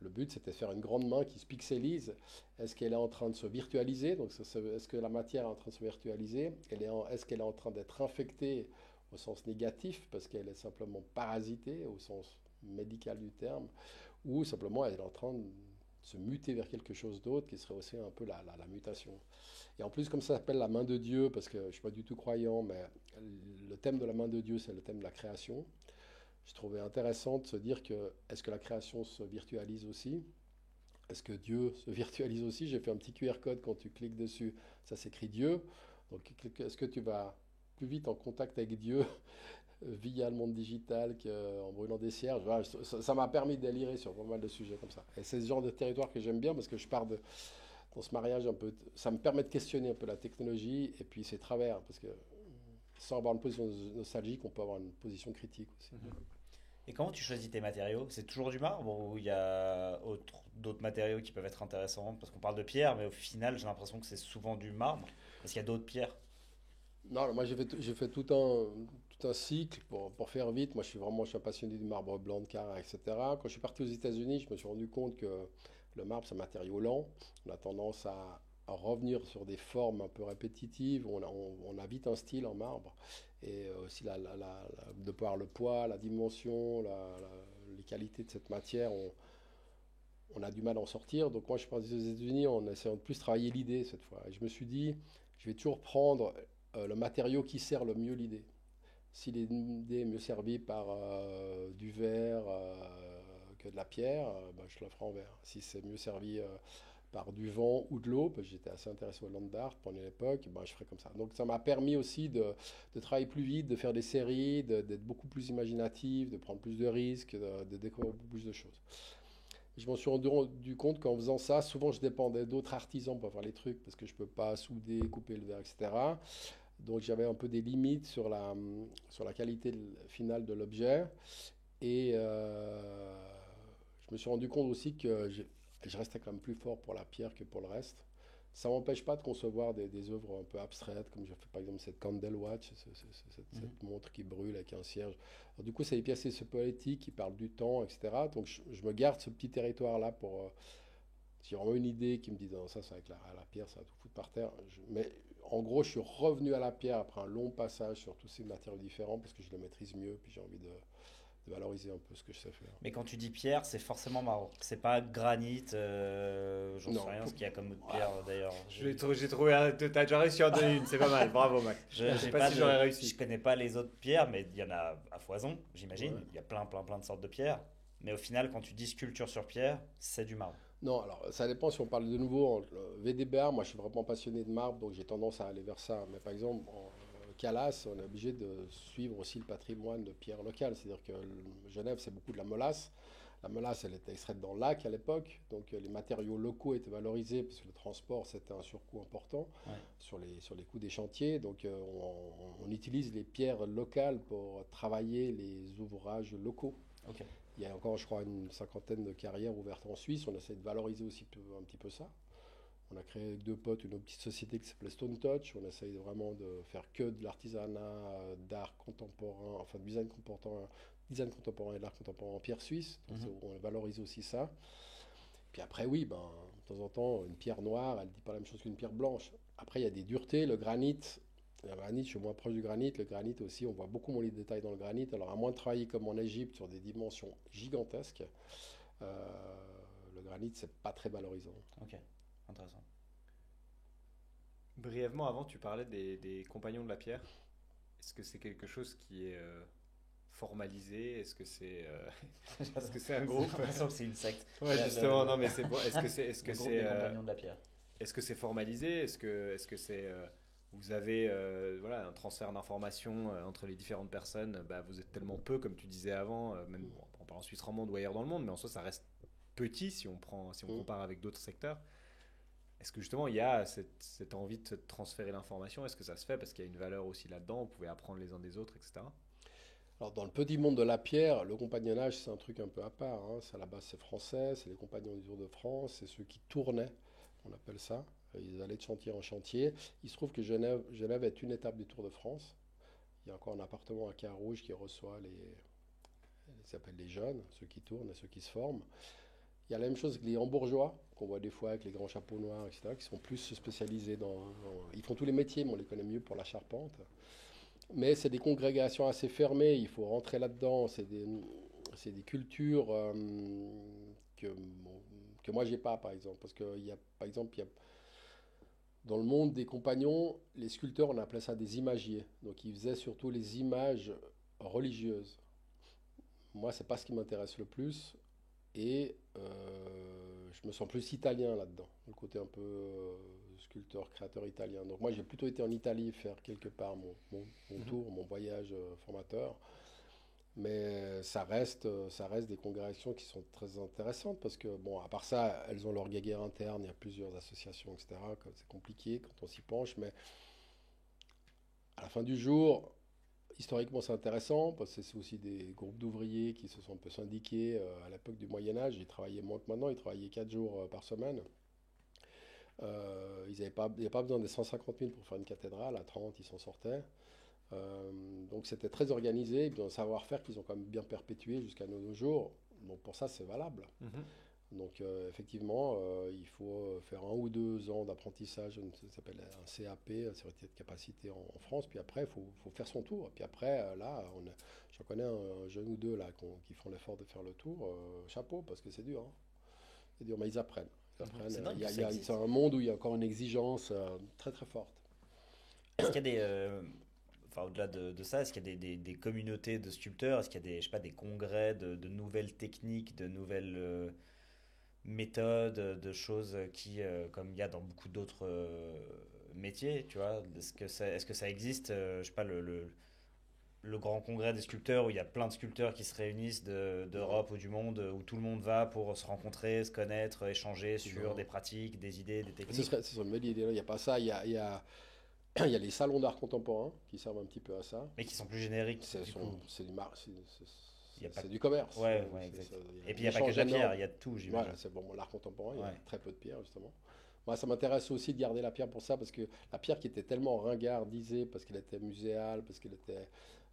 le but, c'était de faire une grande main qui se pixelise. Est-ce qu'elle est en train de se virtualiser? Donc, est-ce que la matière est en train de se virtualiser? Est-ce qu'elle est en train d'être infectée au sens négatif, parce qu'elle est simplement parasitée au sens médical du terme, ou simplement elle est en train de se muter vers quelque chose d'autre qui serait aussi un peu la mutation. Et en plus, comme ça s'appelle la main de Dieu, parce que je ne suis pas du tout croyant, mais le thème de la main de Dieu, c'est le thème de la création. Je trouvais intéressant de se dire que est-ce que la création se virtualise aussi? Est-ce que Dieu se virtualise aussi? J'ai fait un petit QR code quand tu cliques dessus, ça s'écrit Dieu. Donc est-ce que tu vas plus vite en contact avec Dieu via le monde digital qu'en brûlant des cierges? Voilà, ça m'a permis de délirer sur pas mal de sujets comme ça. Et c'est ce genre de territoire que j'aime bien parce que je pars dans ce mariage un peu. Ça me permet de questionner un peu la technologie et puis ses travers. Parce que sans avoir une position nostalgique, on peut avoir une position critique aussi. Et comment tu choisis tes matériaux? C'est toujours du marbre ou il y a d'autres matériaux qui peuvent être intéressants? Parce qu'on parle de pierre, mais au final, j'ai l'impression que c'est souvent du marbre. Est-ce qu'il y a d'autres pierres? Non, moi j'ai fait tout un cycle pour faire vite. Moi je suis un passionné du marbre blanc de Carrare, etc. Quand je suis parti aux États-Unis, je me suis rendu compte que le marbre c'est un matériau lent. On a tendance à revenir sur des formes un peu répétitives. On a vite un style en marbre. Et aussi de par le poids, la dimension, les qualités de cette matière, on a du mal à en sortir. Donc moi je suis parti aux États-Unis en essayant de plus travailler l'idée cette fois. Et je me suis dit, je vais toujours prendre le matériau qui sert le mieux l'idée. Si l'idée est mieux servie par du verre que de la pierre, ben, je la ferai en verre. Si c'est mieux servi par du vent ou de l'eau, parce que j'étais assez intéressé au land art pendant l'époque, ben, je ferai comme ça. Donc ça m'a permis aussi de travailler plus vite, de faire des séries, d'être beaucoup plus imaginatif, de prendre plus de risques, de découvrir beaucoup plus de choses. Je m'en suis rendu compte qu'en faisant ça, souvent je dépendais d'autres artisans pour faire les trucs, parce que je ne peux pas souder, couper le verre, etc. Donc j'avais un peu des limites sur la qualité finale de l'objet. Et je me suis rendu compte aussi que je restais quand même plus fort pour la pierre que pour le reste. Ça m'empêche pas de concevoir des œuvres un peu abstraites, comme je fais par exemple cette Candle Watch, cette montre qui brûle avec un cierge. Alors, du coup, c'est des pièces assez poétiques qui parlent du temps, etc. Donc je me garde ce petit territoire-là pour... si j'ai vraiment une idée qui me dit non, ça c'est avec la pierre, ça va tout foutre par terre. Mais en gros, je suis revenu à la pierre après un long passage sur tous ces matériaux différents parce que je le maîtrise mieux, puis j'ai envie de valoriser un peu ce que je sais faire. Mais quand tu dis pierre, c'est forcément marron. C'est pas granit, j'en sais Non. rien ce qu'il y a comme autre pierre d'ailleurs. J'ai trouvé, t'as déjà réussi à en donner une, c'est pas mal, bravo Max. Je sais j'ai pas pas si de- j'aurais réussi. Je connais pas les autres pierres, mais il y en a à foison, j'imagine. Ouais. Il y a plein de sortes de pierres. Mais au final, quand tu dis sculpture sur pierre, c'est du marbre. Non, alors ça dépend si on parle de nouveau en VDBR. Moi, je suis vraiment passionné de marbre, donc j'ai tendance à aller vers ça. Mais par exemple, en Calas, on est obligé de suivre aussi le patrimoine de pierres locales. C'est-à-dire que Genève, c'est beaucoup de la molasse. La molasse, elle était extraite dans le lac à l'époque, donc les matériaux locaux étaient valorisés parce que le transport, c'était un surcoût important Ouais. sur les coûts des chantiers. Donc on utilise les pierres locales pour travailler les ouvrages locaux. Ok. Il y a encore, je crois, une cinquantaine de carrières ouvertes en Suisse. On essaie de valoriser aussi un petit peu ça. On a créé avec deux potes une petite société qui s'appelait Stone Touch. On essaye vraiment de faire que de l'artisanat, d'art contemporain, enfin de design contemporain et de l'art contemporain en pierre suisse. Donc, on valorise aussi ça. Puis après, oui, ben, de temps en temps, une pierre noire, elle ne dit pas la même chose qu'une pierre blanche. Après, il y a des duretés. Le granit, je suis moins proche du granit. Le granit aussi, on voit beaucoup moins les détails dans le granit. Alors, à moins de travailler comme en Égypte sur des dimensions gigantesques, le granit, c'est pas très valorisant. Ok, intéressant. Brièvement, avant, tu parlais des compagnons de la pierre. Est-ce que c'est quelque chose qui est formalisé? Est-ce que c'est est-ce que c'est un groupe? J'ai l'impression que c'est une secte. Ouais, justement, non, mais c'est bon. Est-ce que Le groupe c'est des compagnons de la pierre. est-ce que c'est formalisé? Est-ce que c'est vous avez voilà un transfert d'informations entre les différentes personnes? Bah, vous êtes tellement peu, comme tu disais avant, même bon, on parle en Suisse romande ou ailleurs dans le monde, mais en soi, ça reste petit si on compare avec d'autres secteurs. Est-ce que justement il y a cette envie de transférer l'information? Est-ce que ça se fait parce qu'il y a une valeur aussi là-dedans? Vous pouvez apprendre les uns des autres, etc. Alors, dans le petit monde de la pierre, le compagnonnage, c'est un truc un peu à part. Hein. À la base, c'est français, c'est les compagnons du Tour de France, c'est ceux qui tournaient, on appelle ça. Ils allaient de chantier en chantier. Il se trouve que Genève est une étape du Tour de France. Il y a encore un appartement à Carouge qui reçoit ça s'appelle les jeunes, ceux qui tournent et ceux qui se forment. Il y a la même chose que les Hambourgeois, qu'on voit des fois avec les grands chapeaux noirs, etc., qui sont plus spécialisés ils font tous les métiers, mais on les connaît mieux pour la charpente. Mais c'est des congrégations assez fermées, il faut rentrer là-dedans. C'est des cultures que moi, j'ai pas, par exemple. Parce que, par exemple, dans le monde des compagnons, les sculpteurs, on appelait ça des imagiers. Donc, ils faisaient surtout les images religieuses. Moi, c'est pas ce qui m'intéresse le plus. Et je me sens plus italien là-dedans, le côté un peu sculpteur, créateur italien. Donc moi j'ai plutôt été en Italie faire quelque part mon tour, mon voyage formateur. Mais ça reste des congrégations qui sont très intéressantes parce que, bon, à part ça, elles ont leur guéguerre interne, il y a plusieurs associations, etc. C'est compliqué quand on s'y penche, mais à la fin du jour, historiquement, c'est intéressant parce que c'est aussi des groupes d'ouvriers qui se sont un peu syndiqués à l'époque du Moyen-Âge. Ils travaillaient moins que maintenant, ils travaillaient 4 jours par semaine. Ils n'avaient pas besoin des 150 000 pour faire une cathédrale, à 30, ils s'en sortaient. Donc c'était très organisé, et puis un savoir-faire qu'ils ont quand même bien perpétué jusqu'à nos jours. Donc pour ça, c'est valable. Donc effectivement, il faut faire 1 ou 2 ans d'apprentissage, ça s'appelle un CAP, sécurité de capacité en France, puis après, il faut faire son tour. Et puis après, là, j'en connais un jeune ou deux là, qui font l'effort de faire le tour, chapeau, parce que c'est dur. Hein. C'est dur, mais ils apprennent. C'est dingue que ça existe. C'est un monde où il y a encore une exigence très très forte. Est-ce qu'il y a enfin, au-delà de ça, est-ce qu'il y a des communautés de sculpteurs? Est-ce qu'il y a je sais pas, des congrès de nouvelles techniques, de nouvelles méthodes, de choses qui, comme il y a dans beaucoup d'autres métiers, tu vois, est-ce que ça existe, je sais pas, le grand congrès des sculpteurs où il y a plein de sculpteurs qui se réunissent d'Europe ou du monde, où tout le monde va pour se rencontrer, se connaître, échanger sur des pratiques, des idées, des techniques. Ce serait une belle idée. Il n'y a pas ça. Il y a les salons d'art contemporain qui servent un petit peu à ça. Mais qui sont plus génériques. C'est y a pas c'est du commerce. Ouais, ouais, exact. Et puis il n'y a pas que de la pierre, il y a de tout, j'imagine. Voilà, c'est bon, l'art contemporain, il y a Ouais. très peu de pierre, justement. Moi, ça m'intéresse aussi de garder la pierre pour ça, parce que la pierre qui était tellement ringardisée, parce qu'elle était muséale, parce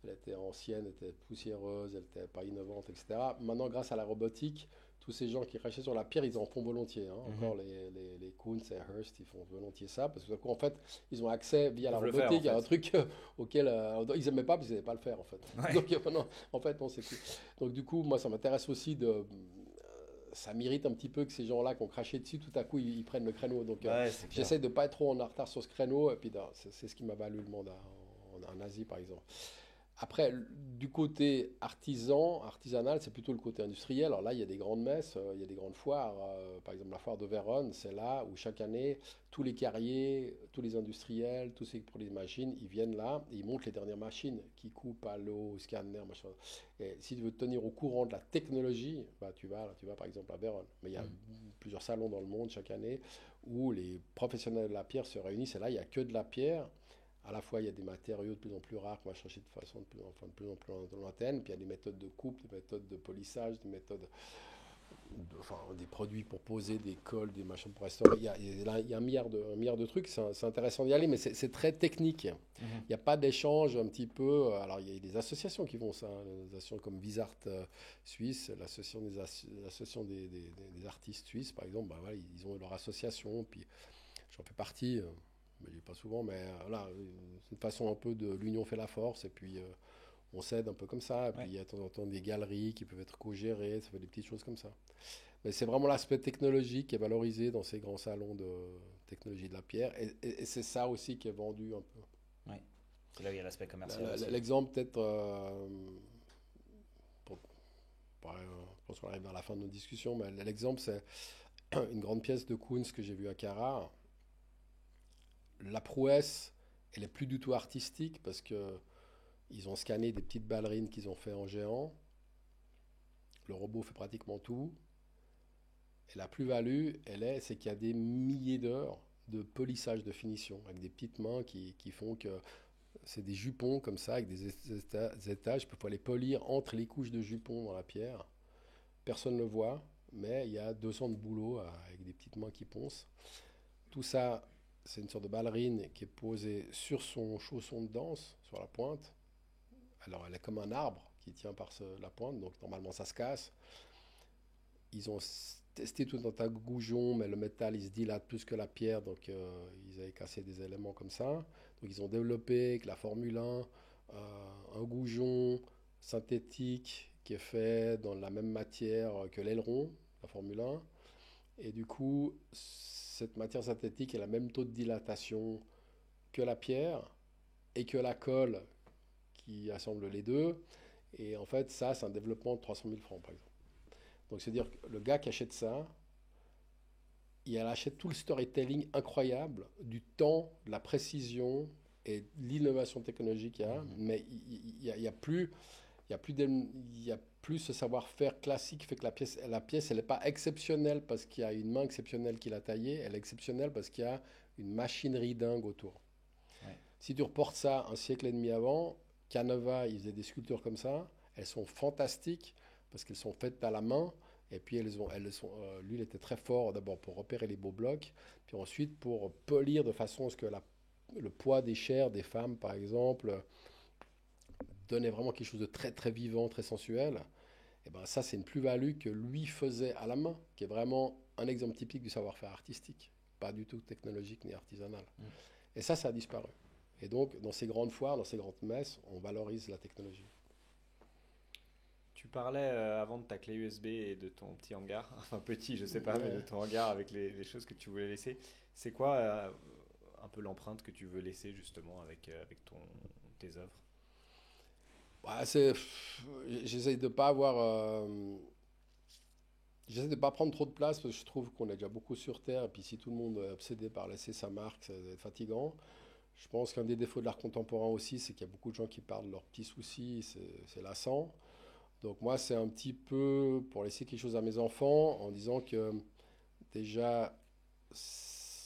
elle était ancienne, elle était poussiéreuse, elle n'était pas innovante, etc. Maintenant, grâce à la robotique, tous ces gens qui crachaient sur la pierre, ils en font volontiers. Hein. Mhm. Encore les Kunz et Hearst, ils font volontiers ça, parce que tout à coup, en fait, ils ont accès via la peuvent le faire, robotique en à un fait. truc auquel ils n'aimaient pas, parce qu'ils n'aimaient pas le faire, en fait. Ouais. Donc, non, en fait, non, c'est cool. Donc, du coup, moi, ça m'intéresse aussi de ça m'irrite un petit peu que ces gens-là qui ont craché dessus, tout à coup, ils prennent le créneau. Donc, Ouais, c'est clair. j'essaie de ne pas être trop en retard sur ce créneau. Et puis, c'est ce qui m'a valu le mandat en Asie, par exemple. Après, du côté artisanal, c'est plutôt le côté industriel. Alors là, il y a des grandes messes, il y a des grandes foires. Par exemple, la foire de Vérone, c'est là où chaque année, tous les carriers, tous les industriels, tous ceux qui produisent des machines, ils viennent là et ils montrent les dernières machines qui coupent à l'eau, scanner, machin. Et si tu veux te tenir au courant de la technologie, bah, tu vas par exemple à Vérone. Mais il y a plusieurs salons dans le monde chaque année où les professionnels de la pierre se réunissent. Et là, il n'y a que de la pierre. À la fois, il y a des matériaux de plus en plus rares qu'on va chercher de façon de plus en plus lointaine. Puis il y a des méthodes de coupe, des méthodes de polissage, enfin, des produits pour poser, des cols, des machins pour restaurer. Il y a un milliard de trucs. C'est intéressant d'y aller, mais c'est très technique. Mhm. Il n'y a pas d'échange un petit peu. Alors, il y a des associations qui font ça. Des associations comme Visart Suisse, l'association des artistes suisses, par exemple. Bah, voilà, ils ont leur association. Puis j'en fais partie. Je ne le dis pas souvent, mais voilà, c'est une façon un peu de l'union fait la force, et puis on s'aide un peu comme ça, et puis Ouais. il y a de temps en temps des galeries qui peuvent être co-gérées, ça fait des petites choses comme ça. Mais c'est vraiment l'aspect technologique qui est valorisé dans ces grands salons de technologie de la pierre, et c'est ça aussi qui est vendu un peu. Ouais. C'est là où il y a l'aspect commercial aussi. L'exemple peut-être, je pense qu'on arrive vers la fin de nos discussions, mais l'exemple c'est une grande pièce de Kunz que j'ai vue à Carrare. La prouesse, elle est plus du tout artistique parce que ils ont scanné des petites ballerines qu'ils ont fait en géant. Le robot fait pratiquement tout. Et la plus-value, c'est qu'il y a des milliers d'heures de polissage de finition avec des petites mains qui font que c'est des jupons comme ça avec des étages. Il faut les polir entre les couches de jupons dans la pierre. Personne ne le voit, mais il y a 200 de boulot avec des petites mains qui poncent. Tout ça, c'est une sorte de ballerine qui est posée sur son chausson de danse, sur la pointe. Alors elle est comme un arbre qui tient par la pointe, donc normalement ça se casse. Ils ont testé tout un tas de goujons, mais le métal il se dilate plus que la pierre, donc ils avaient cassé des éléments comme ça. Donc ils ont développé avec la Formule 1 un goujon synthétique qui est fait dans la même matière que l'aileron, la Formule 1. Et du coup, cette matière synthétique a le même taux de dilatation que la pierre et que la colle qui assemble les deux. Et en fait, ça, c'est un développement de 300 000 francs, par exemple. Donc, c'est-à-dire que le gars qui achète ça, il achète tout le storytelling incroyable du temps, de la précision et de l'innovation technologique qu'il y a, mais il n'y a plus il y a plus ce savoir-faire classique fait que la pièce elle n'est pas exceptionnelle parce qu'il y a une main exceptionnelle qui l'a taillée, elle est exceptionnelle parce qu'il y a une machinerie dingue autour. Ouais. Si tu reportes ça un siècle et demi avant, Canova, il faisait des sculptures comme ça, elles sont fantastiques parce qu'elles sont faites à la main. Et puis lui, il était très fort d'abord pour repérer les beaux blocs, puis ensuite pour polir de façon à ce que le poids des chairs des femmes, par exemple, donnait vraiment quelque chose de très très vivant, très sensuel. Et ben ça, c'est une plus-value que lui faisait à la main, qui est vraiment un exemple typique du savoir-faire artistique, pas du tout technologique ni artisanal. Et ça a disparu. Et donc, dans ces grandes foires, dans ces grandes messes, on valorise la technologie. Tu parlais avant de ta clé USB et de ton petit hangar, enfin petit, je sais pas, mais Ouais. de ton hangar avec les choses que tu voulais laisser. C'est quoi un peu l'empreinte que tu veux laisser justement avec tes œuvres? Bah, j'essaie de pas j'essaie de pas prendre trop de place parce que je trouve qu'on est déjà beaucoup sur Terre. Et puis si tout le monde est obsédé par laisser sa marque, ça va être fatigant. Je pense qu'un des défauts de l'art contemporain aussi, c'est qu'il y a beaucoup de gens qui parlent de leurs petits soucis, c'est lassant. Donc moi, c'est un petit peu pour laisser quelque chose à mes enfants en disant que déjà,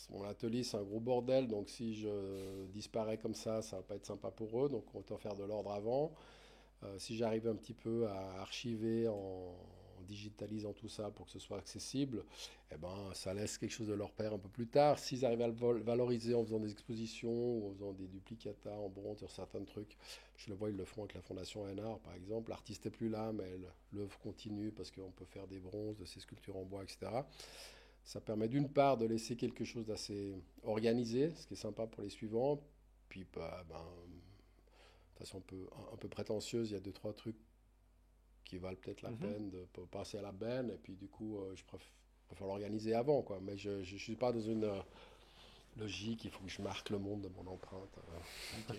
mon atelier, c'est un gros bordel. Donc si je disparais comme ça va pas être sympa pour eux. Donc on va faire de l'ordre avant. Si j'arrive un petit peu à archiver en digitalisant tout ça pour que ce soit accessible, eh ben, ça laisse quelque chose de leur père un peu plus tard. S'ils arrivent à le valoriser en faisant des expositions ou en faisant des duplicata en bronze sur certains trucs, je le vois, ils le font avec la Fondation NR par exemple. L'artiste n'est plus là, mais l'œuvre continue parce qu'on peut faire des bronzes, de ces sculptures en bois, etc. Ça permet d'une part de laisser quelque chose d'assez organisé, ce qui est sympa pour les suivants. Puis, bah, de façon un peu prétentieuse, il y a deux, trois trucs qui valent peut-être la peine de passer à la benne. Et puis, du coup, je préfère l'organiser avant, quoi. Mais je ne suis pas dans une logique, il faut que je marque le monde de mon empreinte. Ok.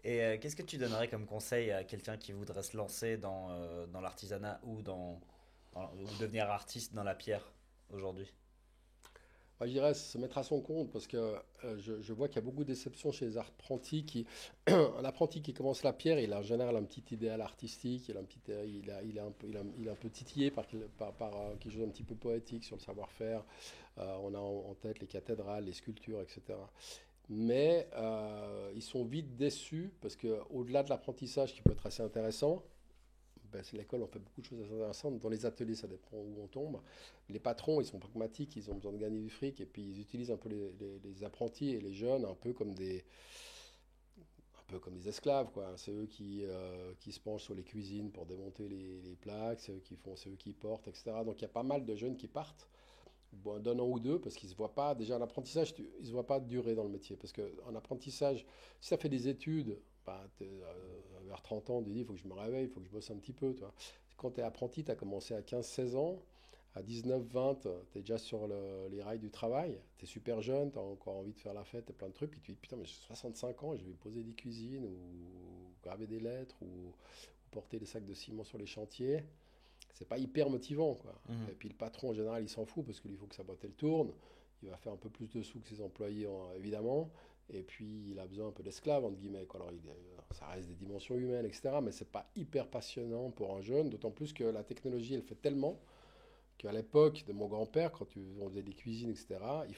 Et qu'est-ce que tu donnerais comme conseil à quelqu'un qui voudrait se lancer dans l'artisanat ou devenir artiste dans la pierre aujourd'hui? Moi, je dirais se mettre à son compte parce que je vois qu'il y a beaucoup de déceptions chez les apprentis un apprenti qui commence la pierre, il a en général un petit idéal artistique, il est un peu titillé par quelque chose d'un petit peu poétique sur le savoir-faire. On a en tête les cathédrales, les sculptures, etc. Mais ils sont vite déçus parce que au-delà de l'apprentissage qui peut être assez intéressant, ben, c'est l'école, on fait beaucoup de choses intéressantes. Dans les ateliers, ça dépend où on tombe. Les patrons, ils sont pragmatiques, ils ont besoin de gagner du fric, et puis ils utilisent un peu les apprentis et les jeunes un peu comme des esclaves, quoi. C'est eux qui se penchent sur les cuisines pour démonter les plaques, c'est eux qui portent, etc. Donc il y a pas mal de jeunes qui partent, bon, d'un an ou deux, parce qu'ils ne se voient pas, déjà en apprentissage, ils ne se voient pas durer dans le métier. Parce qu'en apprentissage, si tu as fait des études, bah, vers 30 ans, tu dis, il faut que je me réveille, il faut que je bosse un petit peu. Tu vois. Quand tu es apprenti, tu as commencé à 15-16 ans, à 19-20, tu es déjà sur les rails du travail, tu es super jeune, tu as encore envie de faire la fête et plein de trucs, puis tu dis, putain, mais j'ai 65 ans, je vais poser des cuisines, ou graver des lettres, ou porter des sacs de ciment sur les chantiers. C'est pas hyper motivant, quoi. Et puis le patron en général il s'en fout parce qu'il faut que sa boîte elle tourne, il va faire un peu plus de sous que ses employés évidemment, et puis il a besoin un peu d'esclaves entre guillemets, quoi. Alors ça reste des dimensions humaines, etc., mais c'est pas hyper passionnant pour un jeune, d'autant plus que la technologie elle fait tellement qu'à l'époque de mon grand-père, on faisait des cuisines, etc., il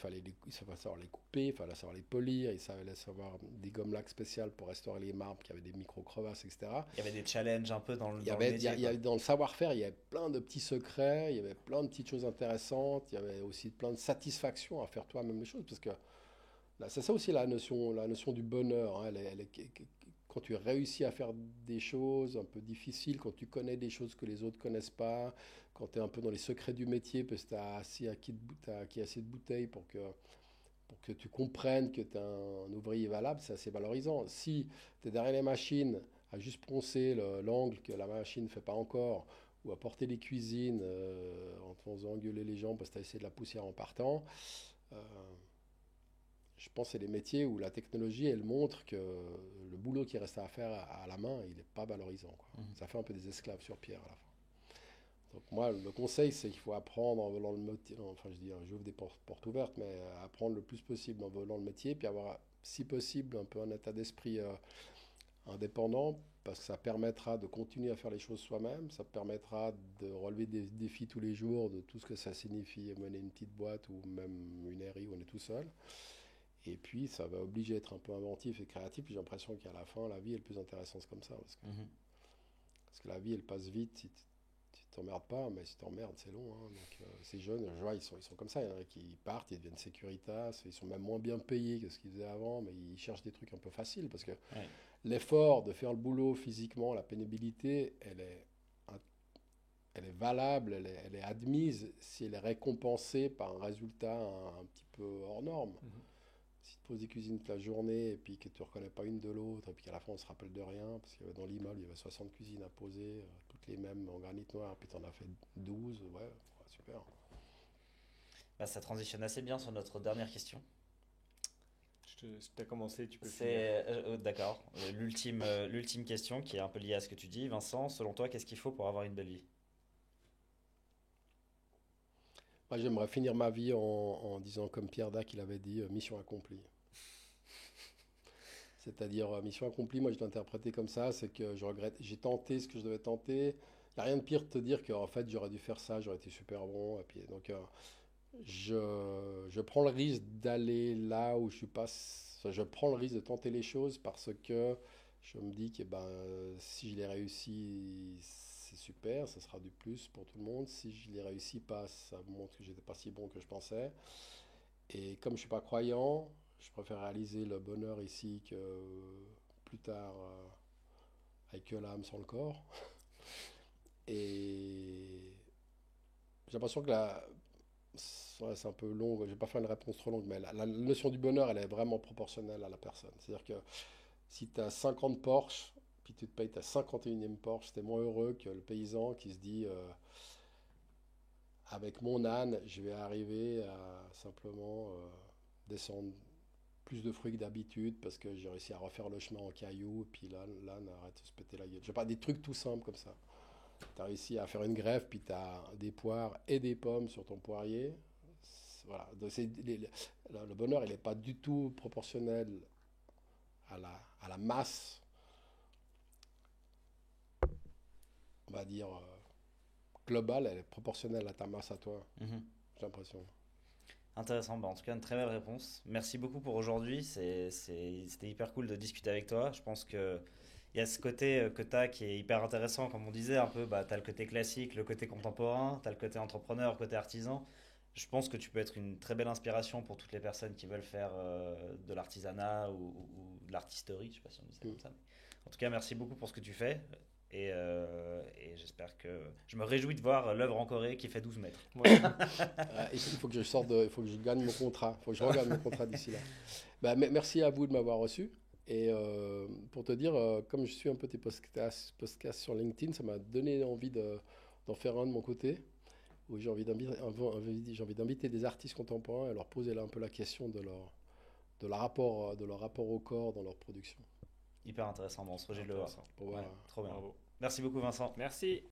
savait savoir les couper, il fallait savoir les polir, il savait savoir des gommes lacs spéciales pour restaurer les marbres qui avaient des micro-crevasses, etc. Il y avait des challenges un peu dans le métier, Il y quoi. avait dans le savoir-faire, il y avait plein de petits secrets, il y avait plein de petites choses intéressantes, il y avait aussi plein de satisfaction à faire toi-même les choses, parce que là, c'est ça aussi la notion du bonheur, hein, quand tu réussis à faire des choses un peu difficiles, quand tu connais des choses que les autres connaissent pas, quand tu es un peu dans les secrets du métier, parce que tu as acquis assez de bouteilles pour que tu comprennes que tu es un ouvrier valable, c'est assez valorisant. Si tu es derrière les machines à juste poncer l'angle que la machine ne fait pas encore, ou à porter les cuisines en te faisant engueuler les gens parce que tu as essayé de la poussière en partant, euh, je pense que c'est des métiers où la technologie, elle montre que le boulot qui reste à faire à la main, il n'est pas valorisant, quoi. Ça fait un peu des esclaves sur pierre à la fin. Donc moi, le conseil, c'est qu'il faut apprendre en volant le métier. Enfin, je dis, j'ouvre des portes ouvertes, mais apprendre le plus possible en volant le métier, puis avoir, si possible, un peu un état d'esprit indépendant, parce que ça permettra de continuer à faire les choses soi-même, ça permettra de relever des défis tous les jours, de tout ce que ça signifie mener une petite boîte ou même une RI où on est tout seul. Et puis, ça va obliger à être un peu inventif et créatif. Puis j'ai l'impression qu'à la fin, la vie est le plus intéressante comme ça. Parce que la vie, elle passe vite si tu t'emmerdes pas, mais si t'emmerdes, c'est long, hein. Donc, ces jeunes, je vois, ils sont comme ça. Il y en a qui partent, ils deviennent sécuritas, ils sont même moins bien payés que ce qu'ils faisaient avant, mais ils cherchent des trucs un peu faciles parce que Ouais. l'effort de faire le boulot physiquement, la pénibilité, elle est valable, elle est admise si elle est récompensée par un résultat un petit peu hors norme. Si tu poses des cuisines toute la journée et puis que tu ne reconnais pas une de l'autre, et puis qu'à la fin on se rappelle de rien, parce qu'il y avait dans l'immeuble, il y avait 60 cuisines à poser, toutes les mêmes en granit noir, puis tu en as fait 12, ouais, super. Bah, ça transitionne assez bien sur notre dernière question. Si tu as commencé, tu peux finir. D'accord. L'ultime question qui est un peu liée à ce que tu dis. Vincent, selon toi, qu'est-ce qu'il faut pour avoir une belle vie? Moi j'aimerais finir ma vie en disant comme Pierre Dac il avait dit, mission accomplie. C'est-à-dire, mission accomplie, moi je l'ai interprété comme ça, c'est que je regrette, j'ai tenté ce que je devais tenter. Il n'y a rien de pire de te dire qu'en fait j'aurais dû faire ça, j'aurais été super bon. Et puis, donc je prends le risque d'aller là où je suis pas. Je prends le risque de tenter les choses parce que je me dis que si je l'ai réussi, c'est super, ça sera du plus pour tout le monde. Si je l'ai réussi pas, ça montre que j'étais pas si bon que je pensais. Et comme je suis pas croyant, je préfère réaliser le bonheur ici que plus tard avec que l'âme sans le corps. Et j'ai l'impression que ouais, c'est un peu long, je vais pas faire une réponse trop longue, mais la notion du bonheur, elle est vraiment proportionnelle à la personne. C'est-à-dire que si tu as 50 Porsche, puis tu te payes ta 51e Porsche, t'es moins heureux que le paysan qui se dit avec mon âne, je vais arriver à simplement descendre plus de fruits que d'habitude parce que j'ai réussi à refaire le chemin en cailloux, et puis l'âne arrête de se péter la gueule. Je sais pas, des trucs tout simples comme ça. Tu as réussi à faire une greffe, puis tu as des poires et des pommes sur ton poirier. Voilà. Donc, le bonheur, il n'est pas du tout proportionnel à la masse, on va dire, globale. Elle est proportionnelle à ta masse à toi, Mhm. j'ai l'impression. Intéressant, en tout cas une très belle réponse. Merci beaucoup pour aujourd'hui, c'était hyper cool de discuter avec toi. Je pense que il y a ce côté que tu as qui est hyper intéressant, comme on disait, un peu, tu as le côté classique, le côté contemporain, tu as le côté entrepreneur, le côté artisan. Je pense que tu peux être une très belle inspiration pour toutes les personnes qui veulent faire de l'artisanat ou de l'artisterie, je sais pas si on dit ça Mm. comme ça. Mais en tout cas, merci beaucoup pour ce que tu fais. Et j'espère que je me réjouis de voir l'œuvre en Corée qui fait 12 mètres. Ouais. Il faut que je sorte il faut que je gagne mon contrat. Il faut que je regagne mon contrat d'ici là. Merci à vous de m'avoir reçu. Et pour te dire, comme je suis un peu tes podcasts sur LinkedIn, ça m'a donné envie d'en faire un de mon côté, où j'ai envie d'inviter des artistes contemporains et leur poser là un peu la question de leur rapport au corps dans leur production. Hyper intéressant, on se réjouit de le voir. Intéressant. Pour voir, Ouais, trop bien. Bravo. Merci beaucoup Vincent. Merci.